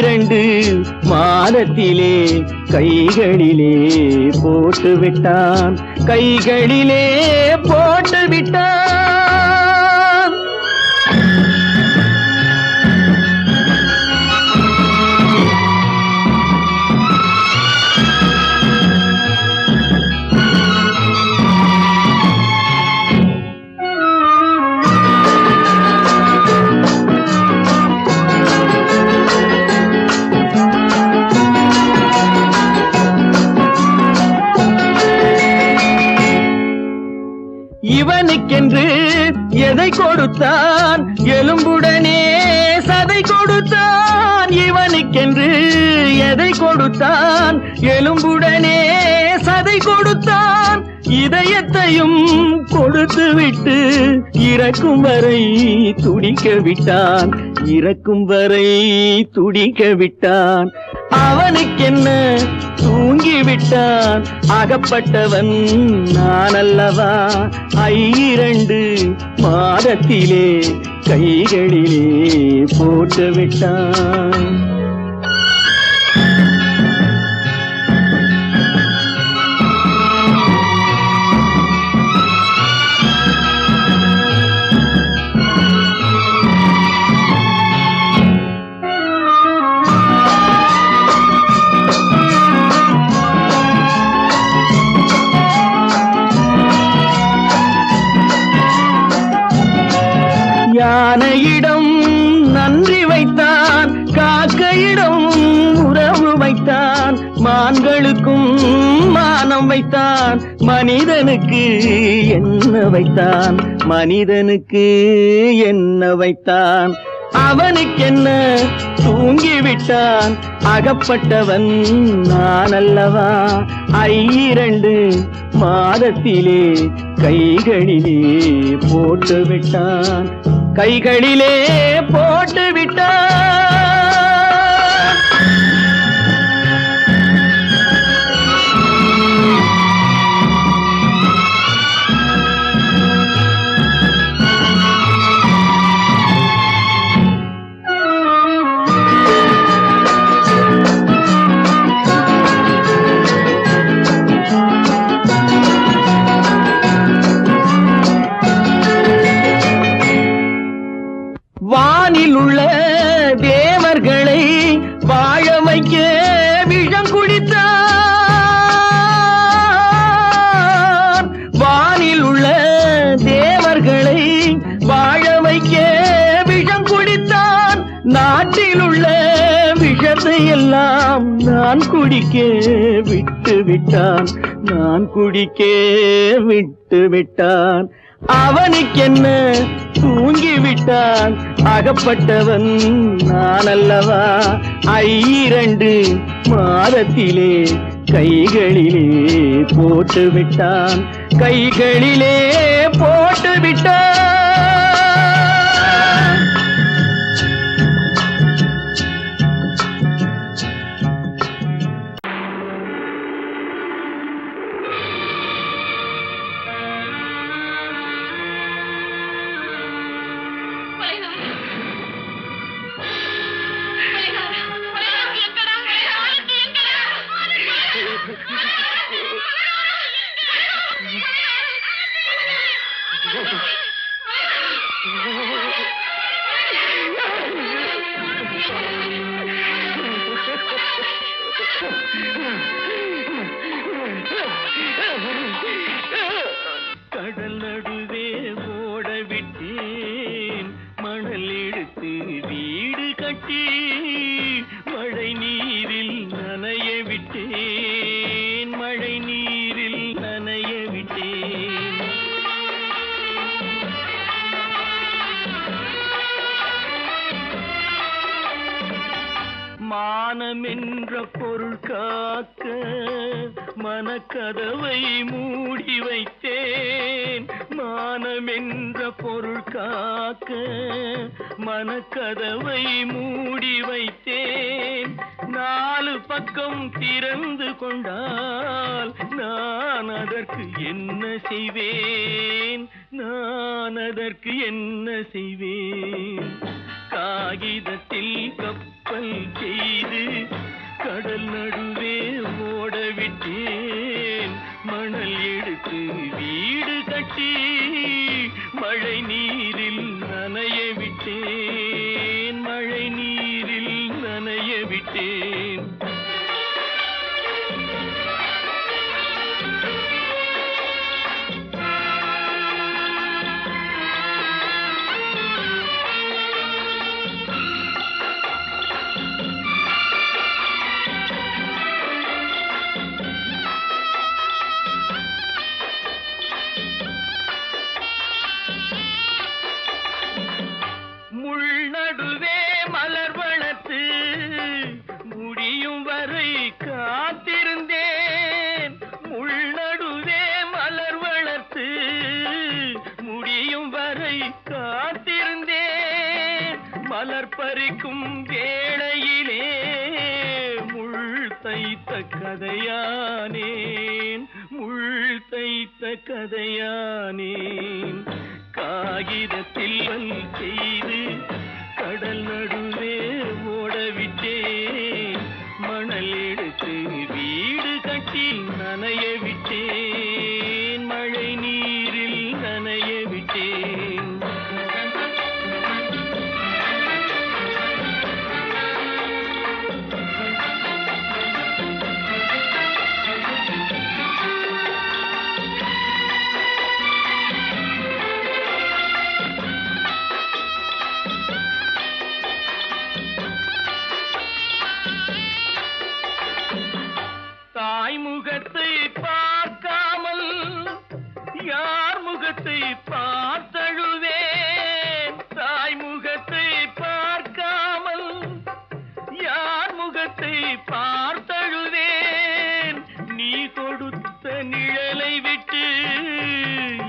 2 மாதத்திலே கைகளிலே போட்டுவிட்டான், கைகளிலே போட்டுவிட்டான். இவனுக்கென்று எதை கொடுத்தான், எலும்புடனே சதை கொடுத்தான். இவனுக்கென்று எதை கொடுத்தான், எலும்புடனே சதை கொடுத்தான். இதயத்தையும் கொடுத்து விட்டு இறக்கும் வரை துடிக்க விட்டான், இறக்கும் வரை துடிக்க விட்டான். அவனுக்கென்ன தூங்கிவிட்டான், அகப்பட்டவன் நான் அல்லவா. 2 மாதத்திலே கைகளிலே போட்டுவிட்டான். யானையிடம் நன்றி வைத்தான், காக்கையிடம் உறவு வைத்தான். மான்களுக்கும் மானம் வைத்தான், மனிதனுக்கு என்ன வைத்தான், மனிதனுக்கு என்ன வைத்தான். அவனுக்கென்ன தூங்கிவிட்டான், அகப்பட்டவன் நான் அல்லவா. 2 மாதத்திலே கைகளிலே போட்டுவிட்டான், கைகளிலே போட்டுவிட்டான். எல்லாம் நான் குடிக்க விட்டு விட்டான், நான் குடிக்க விட்டு விட்டான். அவனுக்கென்ன தூங்கி விட்டான், அகப்பட்டவன் நான் அல்லவா. 2 மாதத்திலே கைகளிலே போட்டு விட்டான், கைகளிலே போட்டு விட்டான். கடல் நடுவே ஓட விட்டேன், மணல் எடுத்து வீடு கட்டி மழை நீரில் நனைய விட்டேன், மழை நீரில் நனைய விட்டேன். மானம் என்ற பொருள் காக்க மனக்கதவை மூடி வைத்தேன், மானம் என்ற பொருள் காக்க மனக்கதவை மூடி வைத்தேன். 4 பக்கம் திறந்து கொண்டால் நான் அதற்கு என்ன செய்வேன், நான் அதற்கு என்ன செய்வேன். காகிதத்தில் கப்பல் செய்து கடல் நடுவே ஓட விட்டேன், மணல் எடுத்து வீடு கட்டி மழை நீரில் நனைய விட்டேன், மழை நீரில் நனைய விட்டேன். முள்நடுவே மலர் வளர்த்து முடியும் வரை காத்திருந்தேன், முள்நடுவே மலர் வளர்த்து முடியும் வரை காத்திருந்தேன். மலர் பறிக்கும் வேளையிலே முள் தைத்த கதையானேன், முள் தைத்த கதையானேன். காகிதத்தில் செய்து கடல் நடுவே ஓடவிட்டேன், மணல் எடுத்து வீடு கட்டி நனைய விட்டேன், மழை நீரில் நனைய விட்டேன். முகத்தை பார்க்காமல் யார் முகத்தை பார்த்தழுவேன், தாய் முகத்தை பார்க்காமல் யார் முகத்தை பார்த்தழுவேன். நீ கொடுத்த நிழலை விட்டு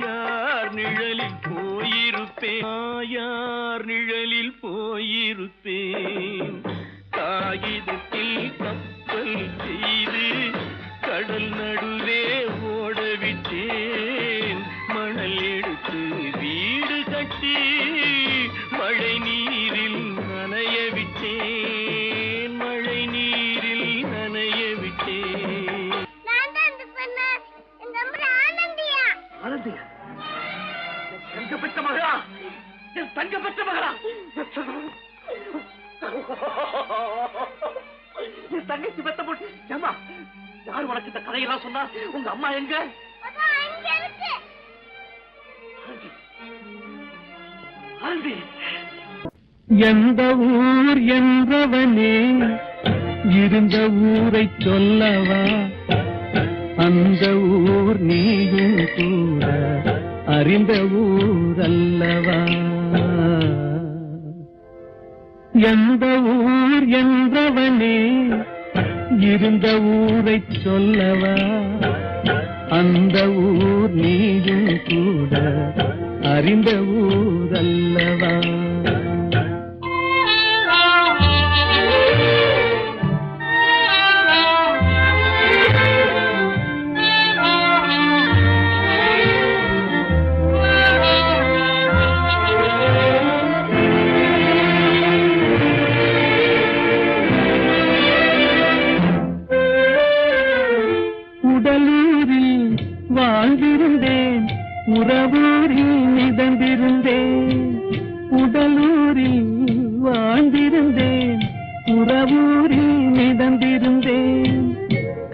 யார் நிழலில் போயிருப்பேன், யார் நிழலில் போயிருப்பேன். காகிதத்தில் கப்பல் செய்து கடல் நடுவே ஓடவிட்டேன், மணல் எடுத்து வீடு கட்டி மழை நீரில் நனைய விட்டேன், மழை நீரில் நனைய விட்டேன். ஆனந்தியா, தங்க பெற்ற மகளா, என் தங்க பெற்ற மகளா, என் தங்கச்சி பெத்த போட்டு ஏமா யார் உனக்கு இந்த கதையெல்லாம் சொன்னா? உங்க அம்மா எங்க? எந்த ஊர் என்றவனே இருந்த ஊரை சொல்லவா அந்த ஊர் நீயும் கூட அறிந்த ஊர் அல்லவா எந்த ஊர் என்றவனே இருந்த ஊரை சொல்லவா அந்த ஊர் நீயும் கூட அறிந்த ஊர் அல்லவா உடலூரில் வாழ்ந்திருந்தேன் உறவூரில் மிதந்திருந்தேன் உடலூரில் வாழ்ந்திருந்தேன் உறவூரில் மிதந்திருந்தேன்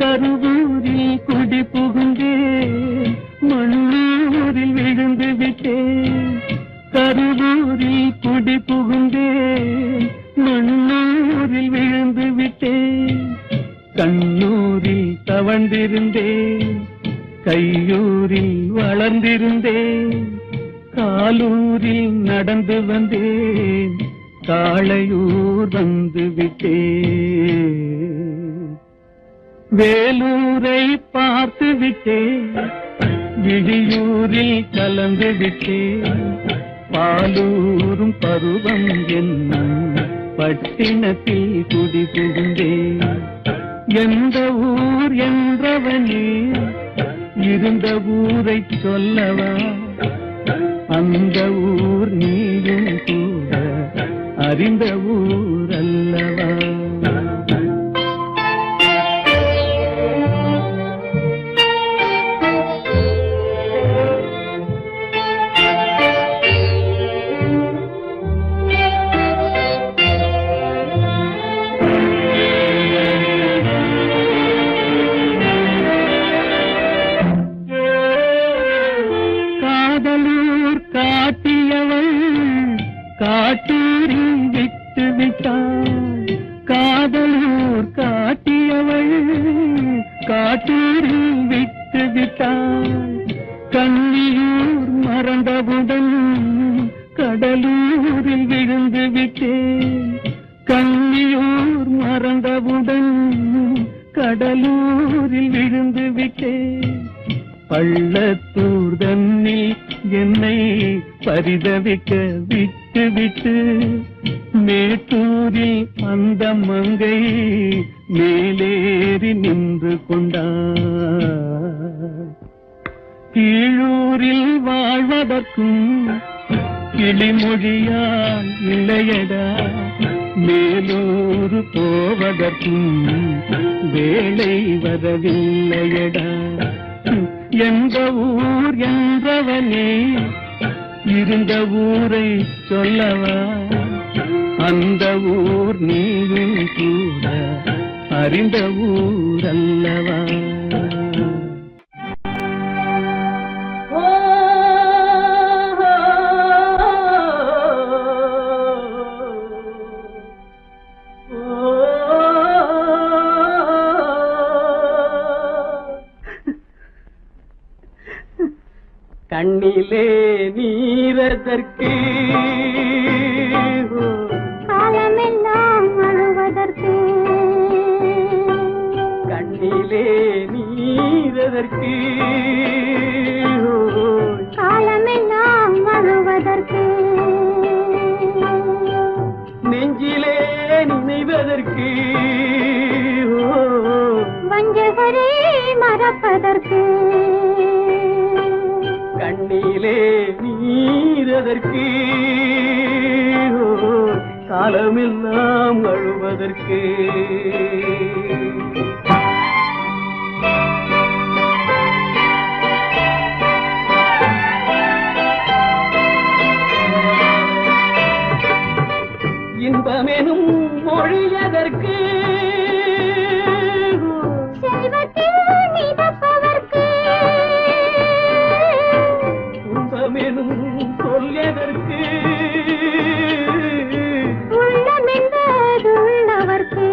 கருவூரில் குடி புகுந்தேன் மண்ணூரில் விழுந்து விட்டேன் கருவூரில் குடி புகுந்தேன் மண்ணூரில் விழுந்து விட்டேன் கண்ணூரில் தவழ்ந்திருந்தேன் கையூரில் வளர்ந்திருந்தேன் காலூரில் நடந்து வந்தேன் காளையூர் வந்து விட்டேன் வேலூரை பார்த்து விட்டேன் விழியூரில் கலந்து விட்டேன் பாலூரும் பருவம் என்னும் பட்டினத்தில் குடி புகுந்தேன் எந்த ஊர் என்றவனே இருந்த ஊரை சொல்லவா அந்த ஊர் நீயும் கூட அறிந்த ஊர் அல்லவா காட்டூரில் விட்டு விட்டாள் காதலூர் காட்டியவள் காட்டூரில் விட்டு விட்டாள் கண்ணியூர் மறந்தவுடன் கடலூரில் விழுந்து விட்டேன் கண்ணியூர் மறந்தவுடன் கடலூரில் விழுந்து விட்டேன் பள்ளத்தூர் தன்னில் என்னை பரிதவிக்க விட்டு விட்டு மேட்டூரில் அந்த மங்கை மேலேறி நின்று கொண்டார் கீழூரில் வாழ்வதற்கும் கிளிமொழியால் இல்லையடா மேலூர் போவதற்கும் வேலை வரவில்லையடா எந்த ஊர் என்றவனே இருந்த ஊரை சொல்லவா அந்த ஊர் நீயும் கூட அறிந்த ஊர் அல்லவா கண்ணிலே நீரதற்கு காலமெல்லாம் அழுவதற்கு கண்ணிலே நீரதற்கு காலமெல்லாம் அழுவதற்கு நெஞ்சிலே நினைவதற்கு வஞ்சகரே மறப்பதற்கு கண்ணிலே நீரதற்கு காலமெல்லாம் அழுவதற்கு இன்பமெனும் மொழியதற்கு செல்வத்தில் மிதப்பதற்கு துன்பமெனும் சொல்லியதற்கு உள்ளமென்பதுள்ளவர்க்கு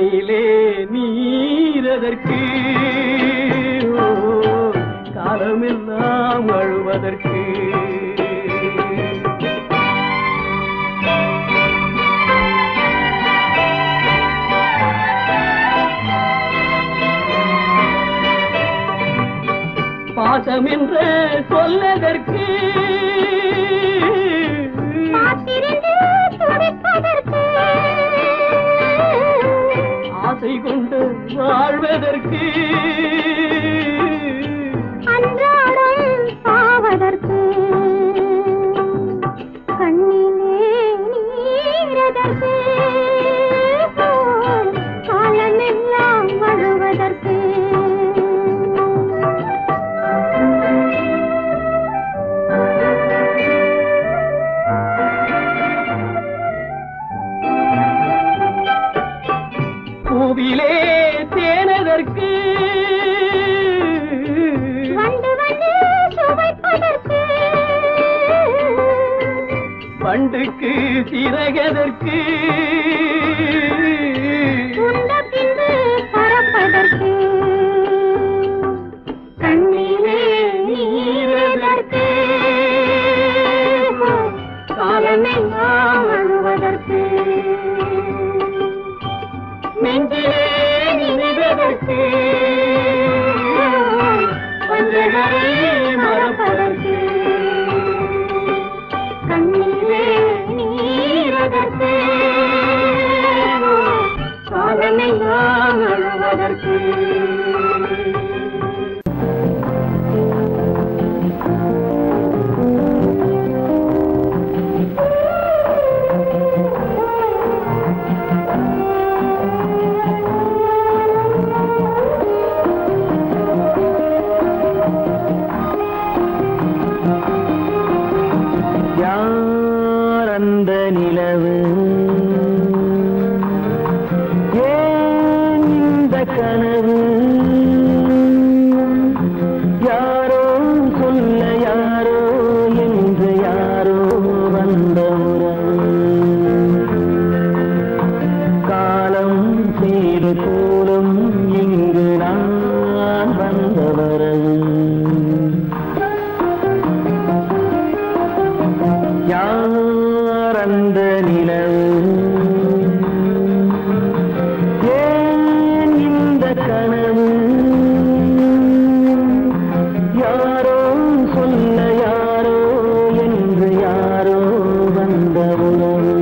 கண்ணிலே நீரதற்கு காலமெல்லாம் அழுவதற்கு பாசம் என்று சொல்லதற்கு ஆசை கொண்டு வாழ்வதற்கு அன்றாடம் சாவதற்கு கண்ணிலே நீரதற்கு காலமெல்லாம் அழுவதற்கு பூவிலே தேனதற்கு வந்து வந்து சுவைப்பதற்கு பண்டுக்கு சிறகதற்கு உண்ட பின்பு பறப்பதற்கு கண்ணிலே நீரதற்கு காலமெல்லாம் அழுவதற்கு நெஞ்சிலே நினைவதற்கு பஞ்சகரை மறப்பதற்கு கண்ணிலே நீரதற்கு காலமெல்லாம் அழுவதற்கு யார் அந்த நிலவு ஏன் இந்த கனவு யாரோ சொல்ல யாரோ என்று யாரோ வந்த உறவு காலம் செய்து கூறும் இங்கு நான் வந்த வரவு யார் அந்த நிலவு ஏன் இந்த கனவு யாரோ சொல்ல யாரோ என்று யாரோ வந்த உறவு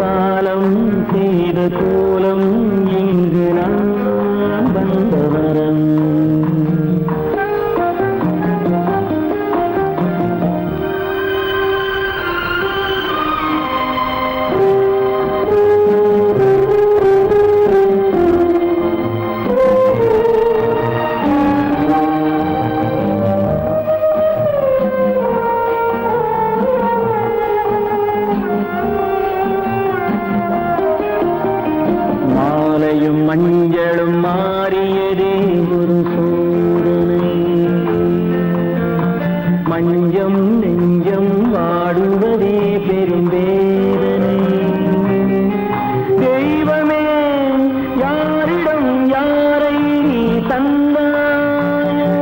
காலம் செய்த கோலம் இங்கு நான் வந்த வரவு மாலையும் மஞ்சளும் மாறியதே ஒரு சோதனை மஞ்சம் நெஞ்சம் வாடுவதே பெரும் வேதனை தெய்வமே யாரிடம் யாரை நீ தந்தாயோ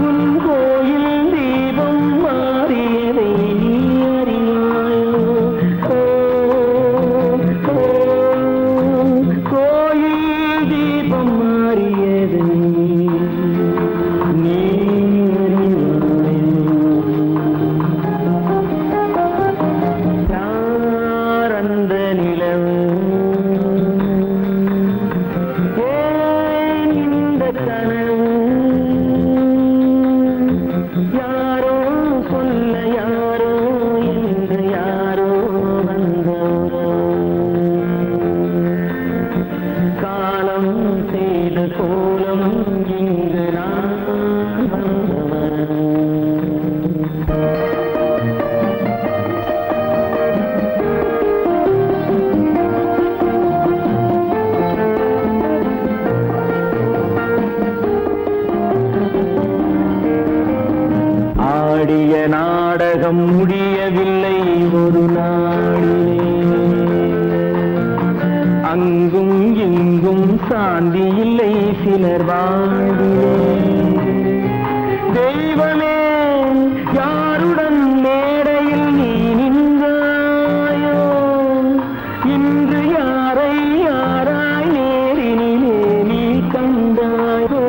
உன் கோயில் தீபம் மாறியதை நீ அறியாயோ கோயில் தீபம் மாறியதை நீ யார் அந்த நிலவு ஏன் இந்த கனவு யாரோ சொல்ல யாரோ என்று யாரோ வந்த காலம் செய்த கோலம் இங்கு நான் வந்தவன் ஆடிய நாடகம் முடியவில்லை ஒரு நாளிலே அங்கும் இங்கும் சாந்தி இல்லை சிலர் வாழ்விலே. தெய்வமே யாருடன் மேடையில் நீ நின்றாயோ, இன்று யாரை யாராய் நேரினிலே நீ கண்டாயோ.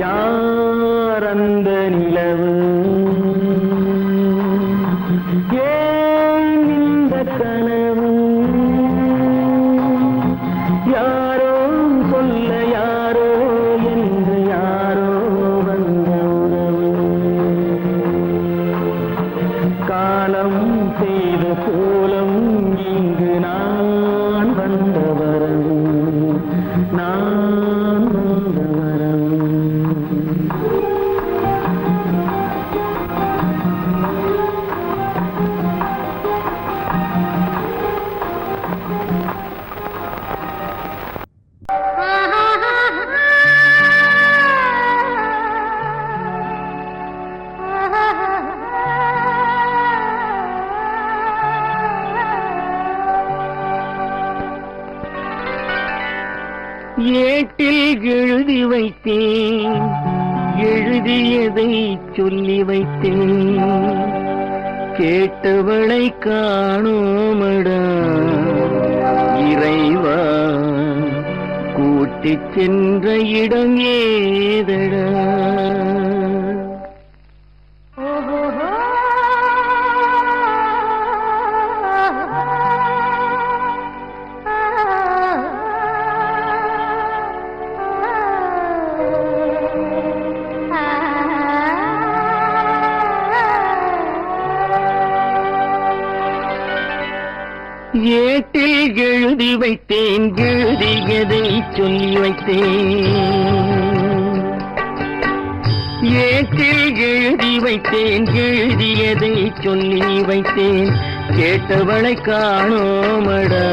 யார் அந்த நிலவு, ஏன் இந்த கனவு, யாரோ சொல்ல யாரோ என்று யாரோ வந்த உறவு. காலம் செய்த கோலம் இங்கு நான் வந்த வரவு, நான் வந்த வரவு. ஏட்டில் எழுதி வைத்தேன், எழுதியதை சொல்லி வைத்தேன், கேட்டவளை காணோமடா இறைவா, கூட்டிச் சென்ற இடம் ஏதடா. ஏட்டில் எழுதி வைத்தேன், எழுதியதை சொல்லி வைத்தேன், ஏட்டில் எழுதி வைத்தேன், எழுதியதை சொல்லி வைத்தேன், கேட்டவளை காணோமடா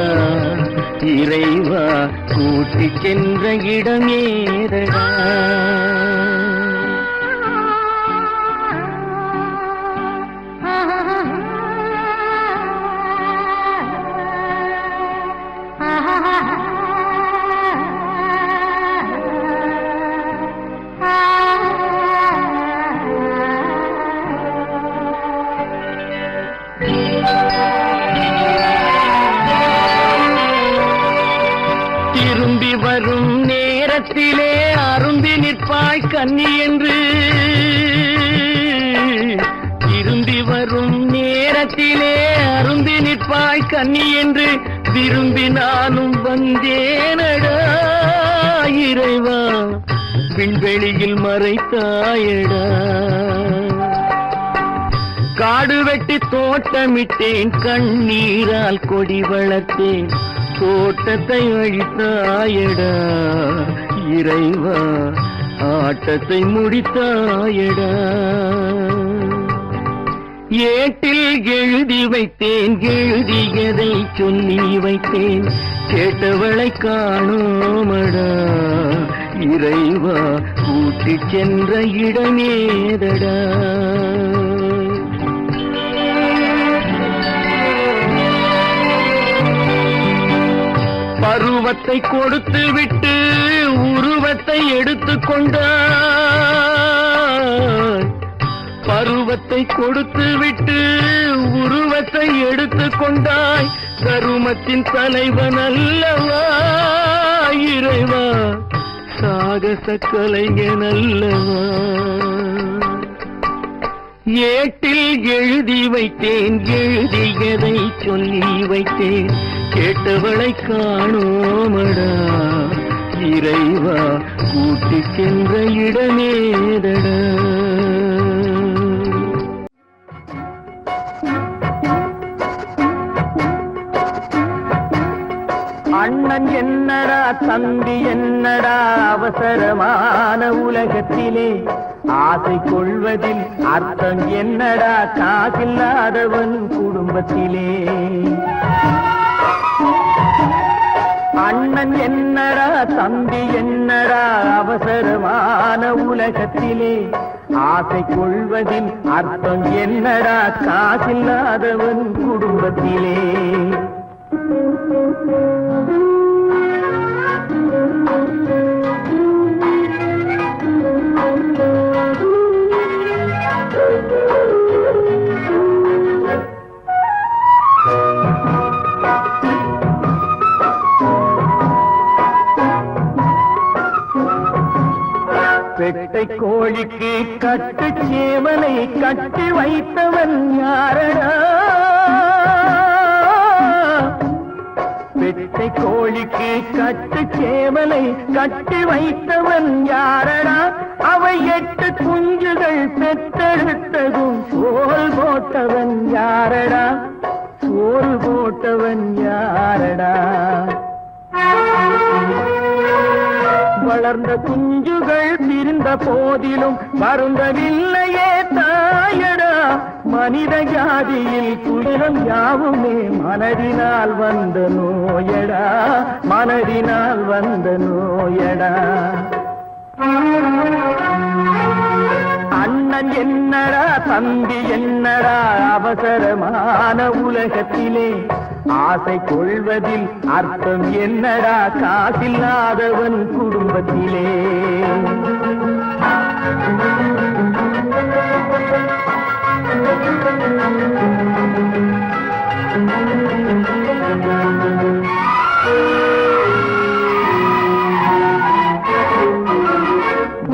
இறைவா, கூட்டிச் சென்ற இடம் ஏதடா. திரும்பி வரும் நேரத்திலே அரும்பி நிற்பாய் கன்னி என்று, திரும்பி வரும் நேரத்திலே அரும்பி நிற்பாய் கன்னி என்று விரும்பி நானும் வந்தேனடா இறைவா, விண்வெளியில் மறைத்தாயடா. காடு வெட்டி தோட்டமிட்டேன், கண்ணீரால் கொடி வளர்த்தேன், தோட்டத்தை அழித்தாயடா இறைவா, ஆட்டத்தை முடித்தாயடா. ஏட்டில் எழுதி வைத்தேன், எழுதியதை சொல்லி வைத்தேன், கேட்டவளை காணோமடா இறைவா, கூட்டிச் சென்ற இடமேதடா. பருவத்தை கொடுத்து விட்டு உருவத்தை எடுத்துக் கொண்டாய், பருவத்தை கொடுத்து விட்டு உருவத்தை எடுத்துக் கொண்டாய், கருமத்தின் தலைவன் அல்லவா இறைவா, சாகச கலைஞன் அல்லவா. ஏட்டில் எழுதி வைத்தேன், எழுதியதை சொல்லி வைத்தேன், கேட்டவளை காணோமடா இறைவா, கூட்டிச் சென்ற இடமேதடா. அண்ணன் என்னடா தம்பி என்னடா அவசரமான உலகத்திலே, ஆசை கொள்வதில் அர்த்தம் என்னடா காசில்லாதவன் குடும்பத்திலே. அண்ணன் என்னடா தம்பி என்னடா அவசரமான உலகத்திலே ஆசை கொள்வதின் அர்த்தம் என்னடா காசில்லாதவன் குடும்பத்திலே பெட்டை கோழிக்கு கட்டு சேவலை கட்டி வைத்தவன் யாரடா பெட்டை கோழிக்கு கட்டு சேவலை கட்டி வைத்தவன் யாரடா அவை 8 குஞ்சுகள் பெற்றெடுத்ததும் சோல் போட்டவன் யாரடா சோல் போட்டவன் யாரடா வளர்ந்த குஞ்சுகள் பிரிந்த போதிலும் வருந்தவில்லையே தாயடா மனித ஜாதியில் துயரம் யாவுமே மனதினால் வந்த நோயடா மனதினால் வந்த நோயடா அண்ணன் என்னடா தம்பி என்னடா அவசரமான உலகத்திலே ஆசை கொள்வதில் அர்த்தம் என்னடா காசில்லாதவன் குடும்பத்திலே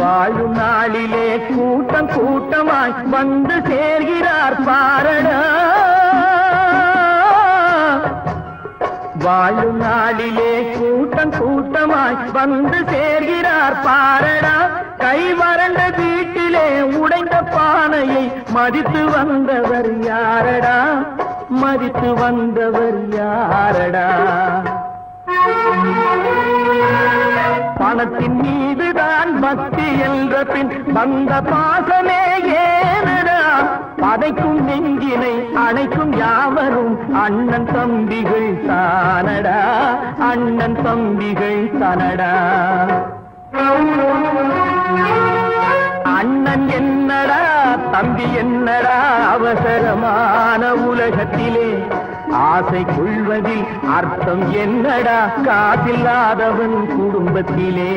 வாழும் நாளிலே கூட்டம் கூட்டமாய் வந்து சேர்கிறார் பாரடா வாழும் நாளிலே கூட்டம் கூட்டமாய் வந்து சேர்கிறார் பாரடா கை வறண்ட வீட்டிலே உடைந்த பானையை மதித்து வந்தவர் யாரடா மதித்து வந்தவர் யாரடா பணத்தின் மீதுதான் பக்தி என்ற பின் வந்த பாசமே ஏனடா பதைக்கும் நெஞ்சினை அணைக்கும் யாவரும் அண்ணன் தம்பிகள் தானடா அண்ணன் தம்பிகள் தானடா அண்ணன் என்னடா தம்பி என்னடா அவசரமான உலகத்திலே ஆசை கொள்வதில் அர்த்தம் என்னடா காசில்லாதவன் குடும்பத்திலே